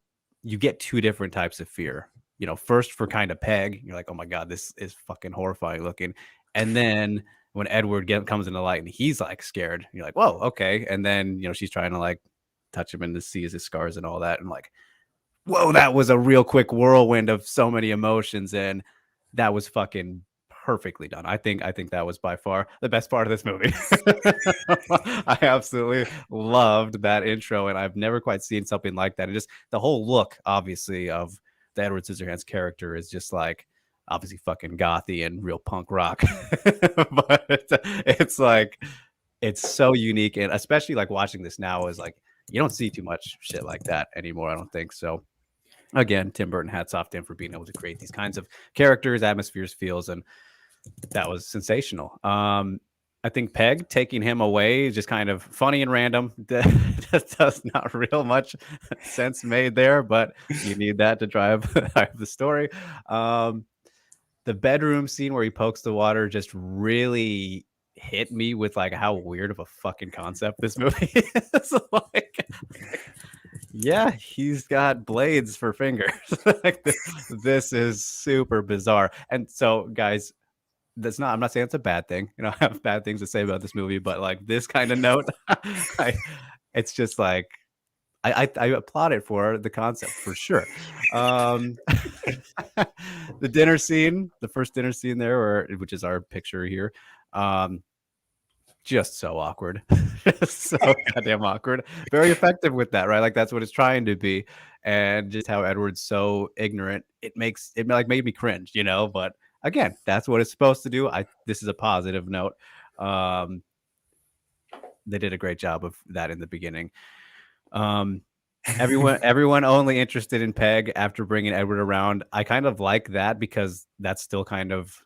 you get two different types of fear. You know, first for kind of Peg, you're like, oh my God, this is fucking horrifying looking. And then when Edward comes into light and he's like scared, you're like, whoa, okay. And then, you know, she's trying to like touch him and to see his scars and all that. And like, whoa, that was a real quick whirlwind of so many emotions. And that was fucking perfectly done. I think that was by far the best part of this movie. I absolutely loved that intro, and I've never quite seen something like that. And just the whole look, obviously, of the Edward Scissorhands character is just like obviously fucking gothy and real punk rock. But it's like, it's so unique, and especially like watching this now is like, you don't see too much shit like that anymore, I don't think. So again, Tim Burton, hats off to him for being able to create these kinds of characters, atmospheres, feels, and that was sensational. I think Peg taking him away is just kind of funny and random. That does not real much sense made there, but you need that to drive the story. The bedroom scene where he pokes the water just really hit me with like how weird of a fucking concept this movie is. Like, yeah, he's got blades for fingers. Like this is super bizarre. And so, guys, I'm not saying it's a bad thing. You know, I have bad things to say about this movie, but like this kind of note, it's just like I applaud it for the concept for sure. The dinner scene, the first dinner scene there, which is our picture here. just so awkward. So goddamn awkward. Very effective with that, right? Like that's what it's trying to be. And just how Edward's so ignorant, it like made me cringe, but again, that's what it's supposed to do. This is a positive note. They did a great job of that in the beginning. Everyone only interested in Peg after bringing Edward around. I kind of like that because that's still kind of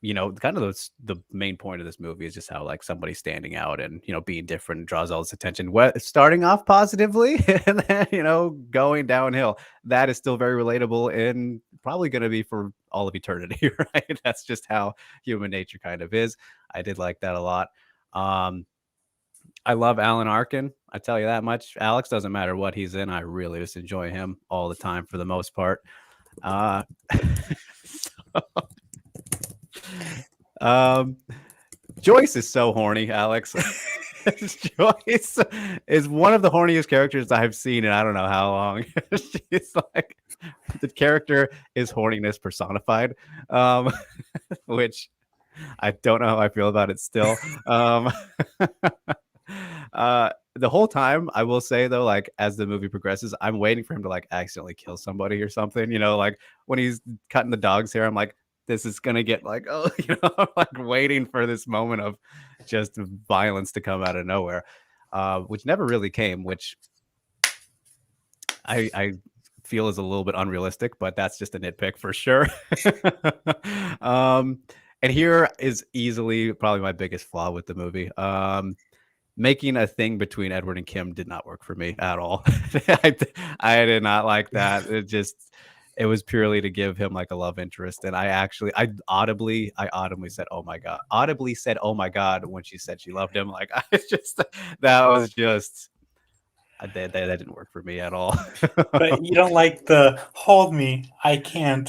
the main point of this movie is just how like somebody standing out and being different draws all this attention. Starting off positively and then going downhill. That is still very relatable and probably going to be for all of eternity, right? That's just how human nature kind of is. I did like that a lot. I love Alan Arkin. I tell you that much. Alex, doesn't matter what he's in. I really just enjoy him all the time for the most part. Joyce is so horny, Alex. Joyce is one of the horniest characters I've seen in I don't know how long. She's like, the character is horniness personified, which I don't know how I feel about it still. The whole time, I will say though, like as the movie progresses, I'm waiting for him to like accidentally kill somebody or something. Like when he's cutting the dog's hair, I'm like, this is gonna get like, oh, I'm like waiting for this moment of just violence to come out of nowhere, which never really came, which I feel is a little bit unrealistic, but that's just a nitpick for sure. And here is easily probably my biggest flaw with the movie. Making a thing between Edward and Kim did not work for me at all. I did not like that. It was purely to give him like a love interest. And I audibly said, oh my God, when she said she loved him. Like that didn't work for me at all. But you don't like the hold me, I can't.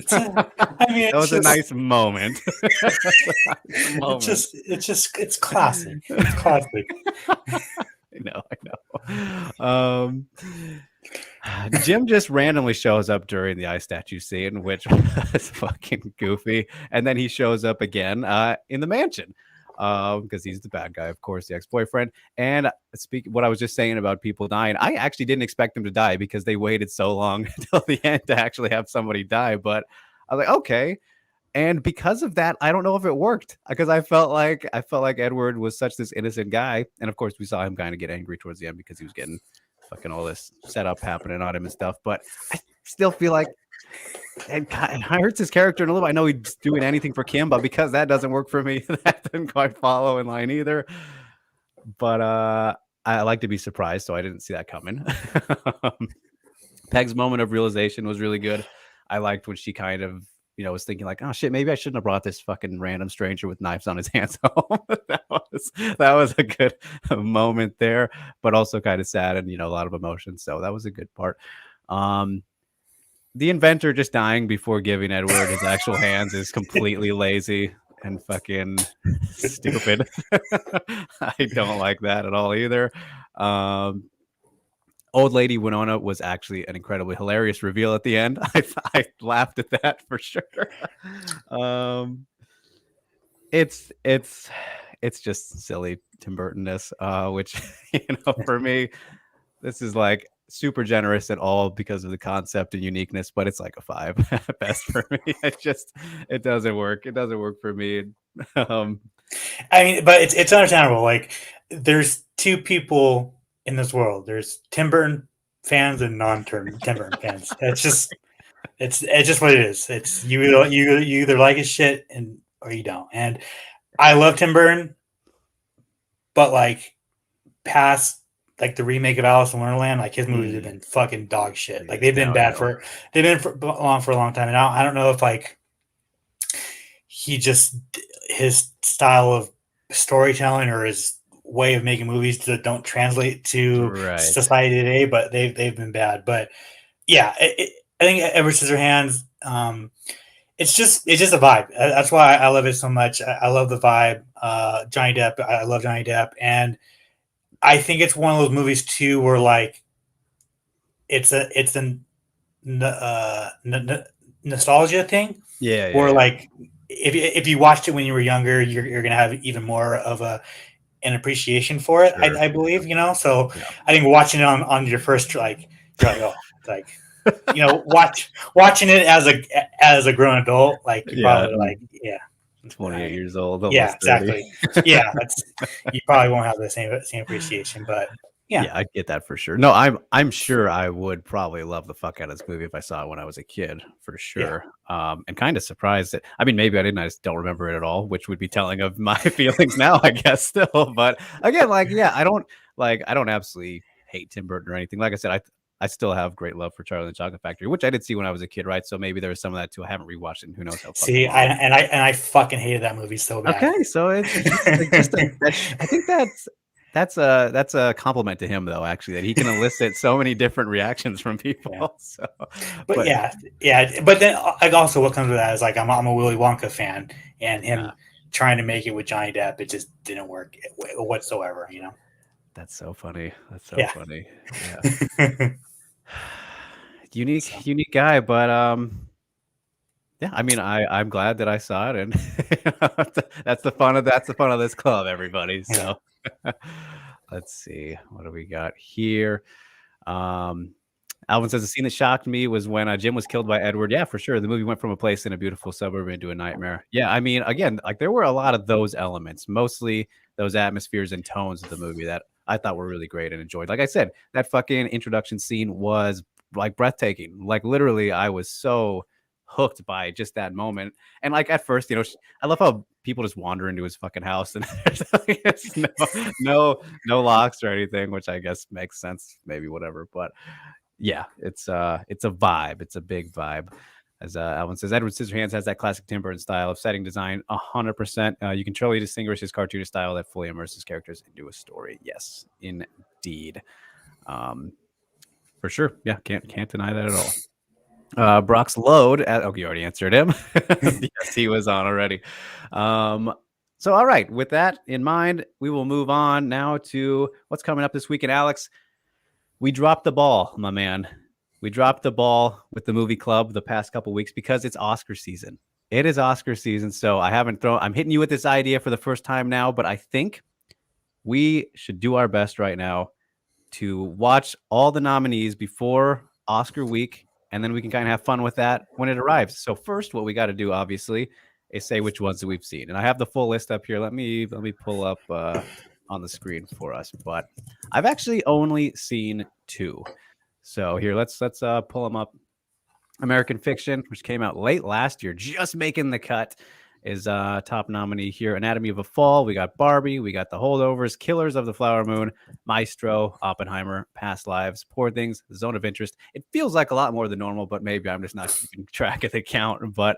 That was a nice moment. It's classic. It's classic. I know. Jim just randomly shows up during the ice statue scene, which is fucking goofy. And then he shows up again in the mansion. Because he's the bad guy, of course, the ex-boyfriend. And what I was just saying about people dying, I actually didn't expect them to die because they waited so long until the end to actually have somebody die. But I was like, okay. And because of that, I don't know if it worked because I felt like Edward was such this innocent guy. And of course, we saw him kind of get angry towards the end because he was getting fucking all this setup happening on him and stuff. But I still feel like it hurts his character in a little bit. I know he's doing anything for Kim, but because that doesn't work for me, that didn't quite follow in line either. But I like to be surprised, so I didn't see that coming. Peg's moment of realization was really good. I liked when she kind of, was thinking like, oh shit, maybe I shouldn't have brought this fucking random stranger with knives on his hands home. that was a good moment there, but also kind of sad and a lot of emotion. So that was a good part. The inventor just dying before giving Edward his actual hands is completely lazy and fucking stupid. I don't like that at all either. Old Lady Winona was actually an incredibly hilarious reveal at the end. I laughed at that for sure. It's just silly Tim Burton-ness, which for me, this is like super generous at all because of the concept and uniqueness, but it's like a 5 at best for me. It doesn't work. It doesn't work for me. I mean, but it's understandable. Like, there's two people in this world. There's Tim Burton fans and non-Tim Burton fans. It's just what it is. It's you either like his shit or you don't. And I love Tim Burton, but like past like the remake of Alice in Wonderland, like his movies have been fucking dog shit. Like they've been bad for a long time. And I don't know if like his style of storytelling or his way of making movies that don't translate to society today, but they've been bad. But yeah, I think Edward Scissorhands, it's just a vibe. That's why I love it so much. I love the vibe. Johnny Depp, I love Johnny Depp, and I think it's one of those movies too where like it's a nostalgia thing. Yeah. Where like if you watched it when you were younger, you're gonna have even more of an appreciation for it. Sure. I believe, So Yeah. I think watching it on your first, like, you're like, oh, like, watching it as a grown adult, like, you Yeah. probably like, 28 years old, yeah, almost 30. exactly. Yeah, you probably won't have the same appreciation, but yeah. I get that for sure. No, I'm sure I would probably love the fuck out of this movie if I saw it when I was a kid, for sure. And kind of surprised that, I mean, maybe I didn't, I just don't remember it at all, which would be telling of my feelings now, I guess, still. But again, like, yeah, I don't absolutely hate Tim Burton or anything. Like I said, I still have great love for Charlie and the Chocolate Factory, which I did see when I was a kid, right? So maybe there was some of that too. I haven't rewatched it in who knows how fucking See, long. I fucking hated that movie so bad. Okay, so it's just I think that's a compliment to him, though, actually, that he can elicit so many different reactions from people. Yeah. So, but yeah. But then, like, also what comes with that is, like, I'm a Willy Wonka fan, and him trying to make it with Johnny Depp, it just didn't work whatsoever. That's so funny. That's so funny. Yeah. Unique guy, but yeah, I mean, I'm glad that I saw it, and that's the fun of this club, everybody. So let's see, what do we got here? Alvin says the scene that shocked me was when Jim was killed by Edward. Yeah, for sure. The movie went from a place in a beautiful suburb into a nightmare. Yeah, I mean, again, like, there were a lot of those elements, mostly those atmospheres and tones of the movie that I thought were really great and enjoyed. Like I said, that fucking introduction scene was like breathtaking. Like, literally, I was so hooked by just that moment. And like, at first, I love how people just wander into his fucking house and there's no locks or anything, which I guess makes sense, maybe, whatever. But yeah, it's a vibe. It's a big vibe. As Alvin says, Edward Scissorhands has that classic Tim Burton style of setting design 100%. You can truly distinguish his cartoonish style that fully immerses characters into a story. Yes, indeed. For sure. Yeah, can't deny that at all. Brock's load. You already answered him. Yes, he was on already. So, all right. With that in mind, we will move on now to what's coming up this weekend. Alex, we dropped the ball, my man. We dropped the ball with the movie club the past couple weeks because it's Oscar season. It is Oscar season, so I'm hitting you with this idea for the first time now, but I think we should do our best right now to watch all the nominees before Oscar week, and then we can kind of have fun with that when it arrives. So first, what we got to do, obviously, is say which ones that we've seen. And I have the full list up here. Let me pull up on the screen for us. But I've actually only seen 2. So here, let's pull them up. American Fiction, which came out late last year, just making the cut, is top nominee here. Anatomy of a Fall. We got Barbie. We got The Holdovers, Killers of the Flower Moon, Maestro, Oppenheimer, Past Lives, Poor Things, Zone of Interest. It feels like a lot more than normal, but maybe I'm just not keeping track of the count. But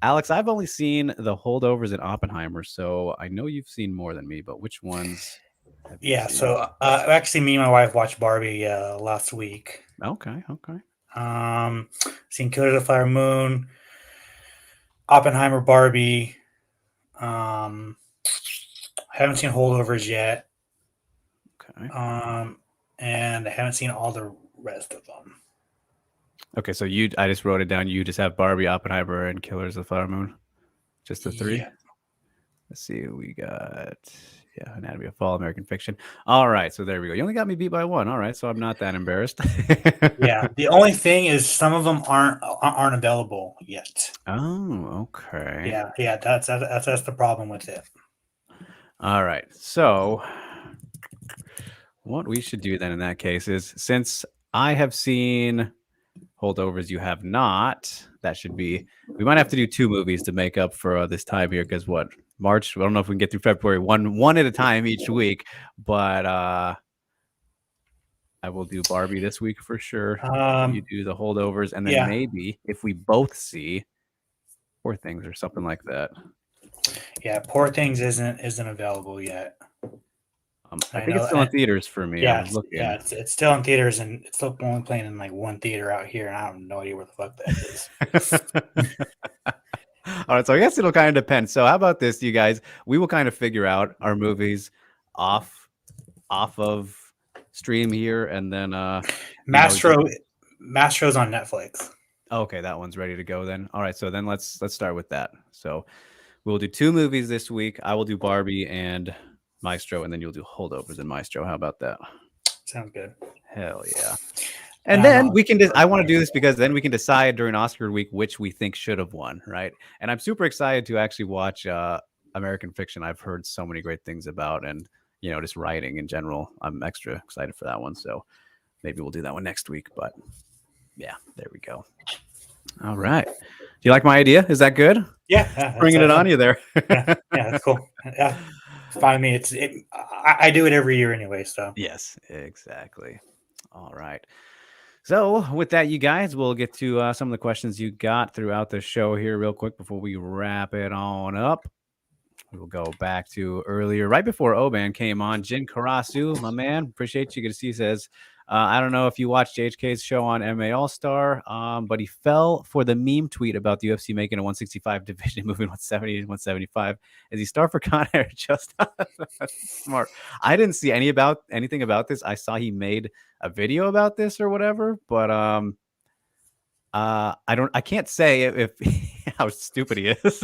Alex, I've only seen The Holdovers and Oppenheimer, so I know you've seen more than me, but which ones have you seen? So actually, me and my wife watched Barbie last week. Okay. Seen Killers of the Flower Moon, Oppenheimer, Barbie. I haven't seen Holdovers yet. Okay. And I haven't seen all the rest of them. Okay, so I just wrote it down. You just have Barbie, Oppenheimer, and Killers of the Flower Moon. Just the 3. Yeah. Let's see. We got Anatomy of a Fall, American Fiction. All right, so there we go. You only got me beat by 1. All right, so I'm not that embarrassed. Yeah. The only thing is some of them aren't available yet. Oh, okay. Yeah. That's the problem with it. All right. So what we should do then in that case is, since I have seen Holdovers, you have not, we might have to do 2 movies to make up for this time here, because March, I don't know if we can get through February one at a time each week, but I will do Barbie this week for sure. You do The Holdovers, and then maybe if we both see Poor Things or something like that. Yeah, Poor Things isn't available yet. I think it's still in theaters for me. Yeah, it's still in theaters, and it's still only playing in like one theater out here, and I have no idea where the fuck that is. All right, so I guess it'll kind of depend. So how about this, you guys? We will kind of figure out our movies off of stream here, and then Mastro's on Netflix. Okay, that one's ready to go then. All right, so then let's start with that. So we'll do 2 movies this week. I will do Barbie and Maestro, and then you'll do Holdovers and Maestro. How about that? Sounds good. Hell yeah. And then we can I want to do this because then we can decide during Oscar week which we think should have won, right? And I'm super excited to actually watch American Fiction. I've heard so many great things about, and just writing in general. I'm extra excited for that one. So maybe we'll do that one next week. But yeah, there we go. All right. Do you like my idea? Is that good? Yeah. Bringing it on you there. yeah, that's cool. Yeah. Fine. Me. I do it every year anyway. So yes, exactly. All right. So with that, you guys, we'll get to some of the questions you got throughout the show here real quick before we wrap it on up. We'll go back to earlier, right before Oban came on. Jin Karasu, my man, appreciate you. Good to see you. Says, I don't know if you watched JHK's show on MMA All-Star, but he fell for the meme tweet about the UFC making a 165 division, moving 170 to 175. Is he star for Conor? Just smart. I didn't see anything about this. I saw he made a video about this or whatever, but I can't say if how stupid he is.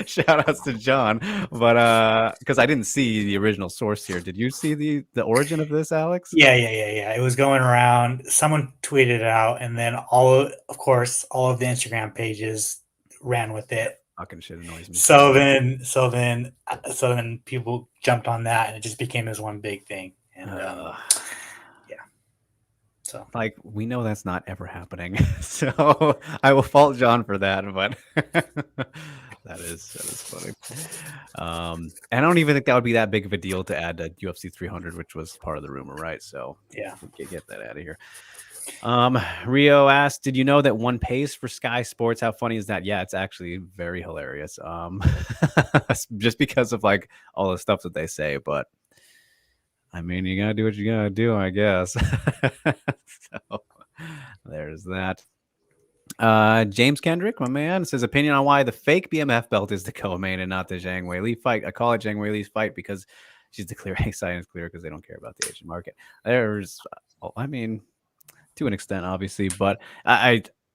Shout outs to John, but because I didn't see the original source here. Did you see the origin of this, Alex? Yeah. It was going around. Someone tweeted it out, and then all of the Instagram pages ran with it. Fucking shit annoys me. So then people jumped on that, and it just became this one big thing. And so like we know that's not ever happening. So I will fault John for that, but that is funny. And I don't even think that would be that big of a deal to add to UFC 300, which was part of the rumor, right? So yeah, we get that out of here. Rio asked, did you know that one pays for Sky Sports? How funny is that? Yeah, it's actually very hilarious. Just because of like all the stuff that they say, but I mean, you gotta do what you gotta do, I guess. So there's that. James Kendrick, my man, says opinion on why the fake BMF belt is the co-main and not the Zhang Weili fight. I call it Zhang Weili's fight because she's the clear A side, and it's clear because they don't care about the Asian market. There's, I mean, to an extent, obviously, but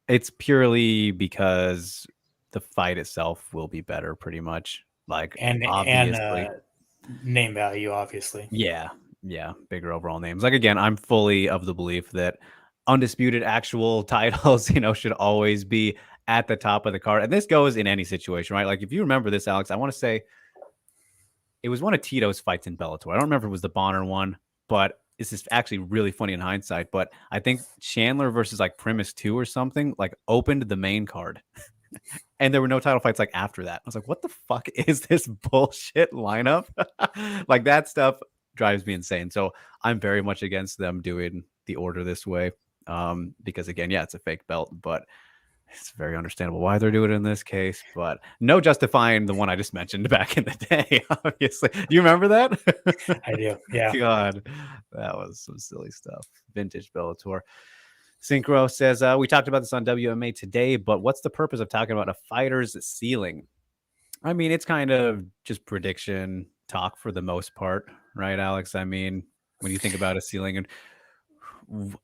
it's purely because the fight itself will be better, pretty much. Like, and obviously, name value, obviously. Yeah, bigger overall names. Like, again, I'm fully of the belief that undisputed actual titles, should always be at the top of the card. And this goes in any situation, right? Like, if you remember this, Alex, I want to say it was one of Tito's fights in Bellator. I don't remember if it was the Bonner one, but this is actually really funny in hindsight. But I think Chandler versus like Primus 2 or something like opened the main card. And there were no title fights like after that. I was like, what the fuck is this bullshit lineup? Like, that stuff drives me insane. So I'm very much against them doing the order this way. Because again, yeah, it's a fake belt, but it's very understandable why they're doing it in this case, but no justifying the one I just mentioned back in the day, obviously. Do you remember that? I do, yeah. God, that was some silly stuff. Vintage Bellator. Synchro says, we talked about this on WMA today, but what's the purpose of talking about a fighter's ceiling? I mean, it's kind of just prediction talk for the most part, right, Alex? I mean, when you think about a ceiling, and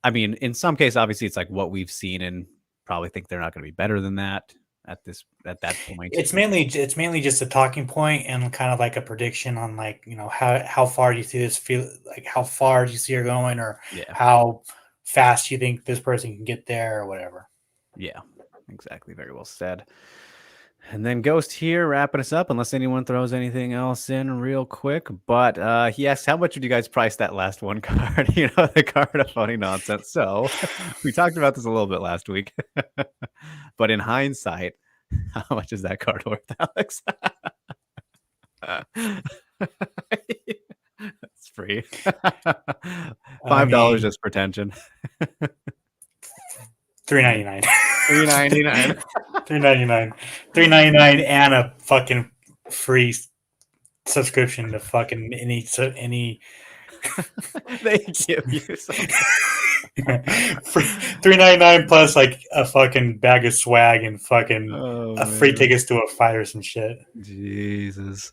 I mean, in some case, obviously, it's like what we've seen and probably think they're not going to be better than that at that point. It's mainly just a talking point and kind of like a prediction on like, how far do you see this feel, like how far do you see her going, or how fast you think this person can get there or whatever. Yeah, exactly. Very well said. And then Ghost here wrapping us up, unless anyone throws anything else in real quick. But he asked, how much would you guys price that last one card? The card of funny nonsense. So we talked about this a little bit last week. But in hindsight, how much is that card worth, Alex? That's free. $5 just for tension. $3.99. $3.99. $3.99 and a fucking free subscription to fucking any they give you something. $3.99 plus like a fucking bag of swag and fucking free tickets to a fight or some shit. Jesus.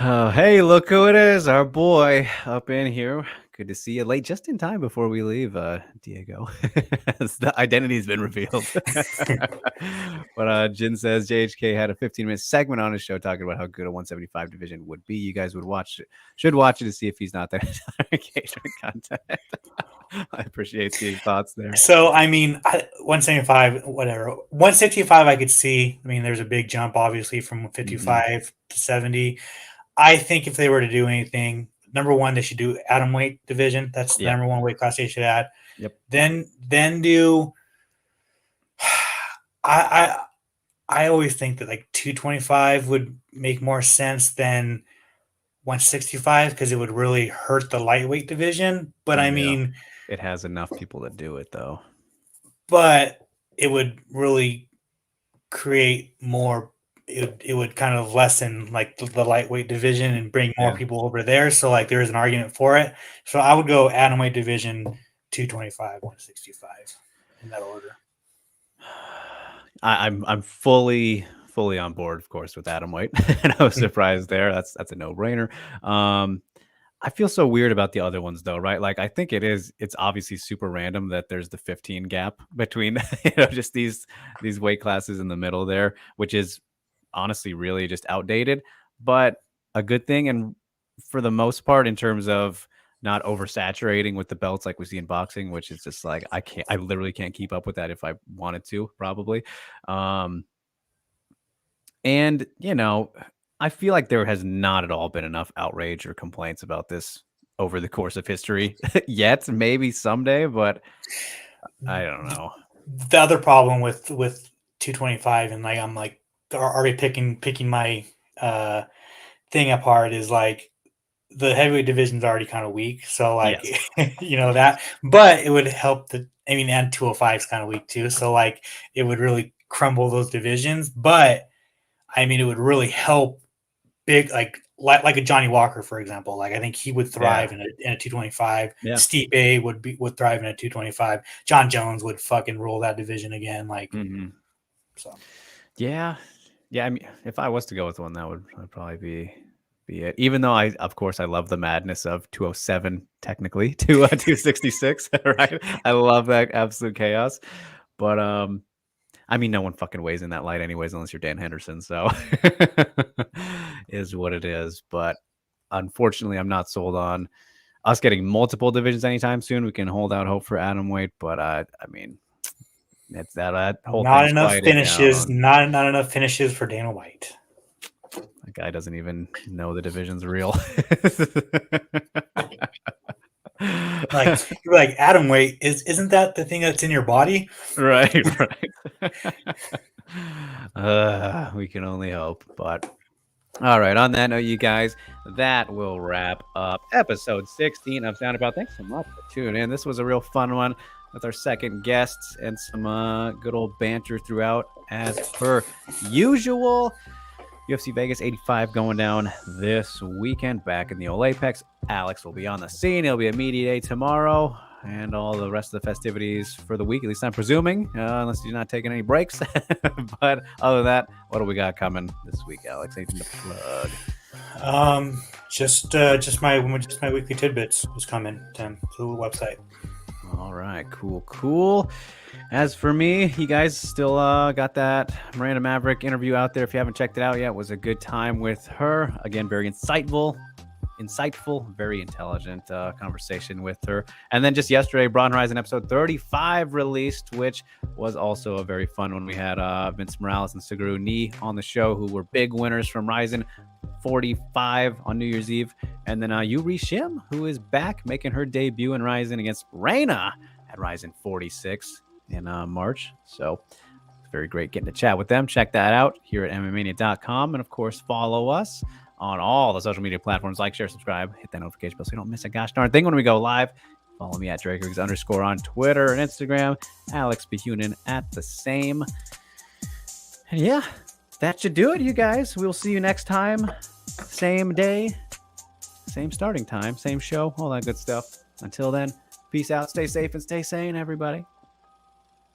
Oh, hey, look who it is, our boy up in here. Good to see you late, just in time before we leave, Diego. The identity's been revealed. But Jin says JHK had a 15-minute segment on his show talking about how good a 175 division would be. You guys should watch it to see if he's not there. Engagement content. I appreciate your thoughts there. So, I mean, 175, whatever. 165, I could see. I mean, there's a big jump, obviously, from 55 to 70. I think if they were to do anything, number one, they should do atom weight division. That's the number one weight class they should add. Yep. Then do. I always think that like 225 would make more sense than 165 because it would really hurt the lightweight division. But I mean, it has enough people to do it though. But it would really create more. It would kind of lessen like the lightweight division and bring more people over there. So like there is an argument for it. So I would go atom weight division 225, 165 in that order. I'm fully on board, of course, with atom weight, and I was surprised there. That's a no-brainer. I feel so weird about the other ones though, right? Like I think it's obviously super random that there's the 15 gap between just these weight classes in the middle there, which is honestly really just outdated, but a good thing. And for the most part, in terms of not oversaturating with the belts like we see in boxing, which is just like I literally can't keep up with that if I wanted to, probably. And I feel like there has not at all been enough outrage or complaints about this over the course of history yet. Maybe someday, but I don't know. The other problem with 225 and like I'm like already picking my thing apart is like the heavyweight division is already kind of weak. So like that, but it would help and 205 is kind of weak too. So like it would really crumble those divisions, but I mean it would really help big like a Johnny Walker, for example. Like I think he would thrive in a 225. Stipe would thrive in a 225. John Jones would fucking rule that division again. Like so. Yeah. I mean, if I was to go with one, that would probably be it. Even though I love the madness of 207 technically to 266, right? I love that absolute chaos. But I mean, no one fucking weighs in that light anyways, unless you're Dan Henderson. So is what it is. But unfortunately, I'm not sold on us getting multiple divisions anytime soon. We can hold out hope for atom weight, but I mean, it's that whole not enough finishes. Not enough finishes for Dana White. That guy doesn't even know the division's real. like atom weight isn't that the thing that's in your body? Right. We can only hope. But all right, on that note, you guys, that will wrap up episode 16 of Sound About. Thanks so much for tuning in. This was a real fun one with our second guests and some good old banter throughout as per usual. UFC Vegas 85 going down this weekend back in the old Apex. Alex will be on the scene. He'll be at Media Day tomorrow and all the rest of the festivities for the week, at least I'm presuming, unless you're not taking any breaks. But other than that, what do we got coming this week, Alex? Anything to plug? Just my weekly tidbits is coming to the website. All right, cool. As for me, you guys still got that Miranda Maverick interview out there. If you haven't checked it out yet, it was a good time with her. Again, very insightful, very intelligent conversation with her. And then just yesterday, Braun Horizon episode 35 released, which was also a very fun one. We had Vince Morales and Suguru Ni on the show, who were big winners from Horizon 45 on New Year's Eve. And then Yuri Shim, who is back making her debut in Horizon against Reina at Horizon 46 in March. So it's very great getting to chat with them. Check that out here at mmania.com. And of course, follow us on all the social media platforms. Like, share, subscribe, hit that notification bell so you don't miss a gosh darn thing when we go live. Follow me at Drakers_ on Twitter and Instagram. Alex Behunin at the same. And yeah, that should do it, you guys. We'll see you next time. Same day, same starting time, same show, all that good stuff. Until then, peace out, stay safe, and stay sane, everybody.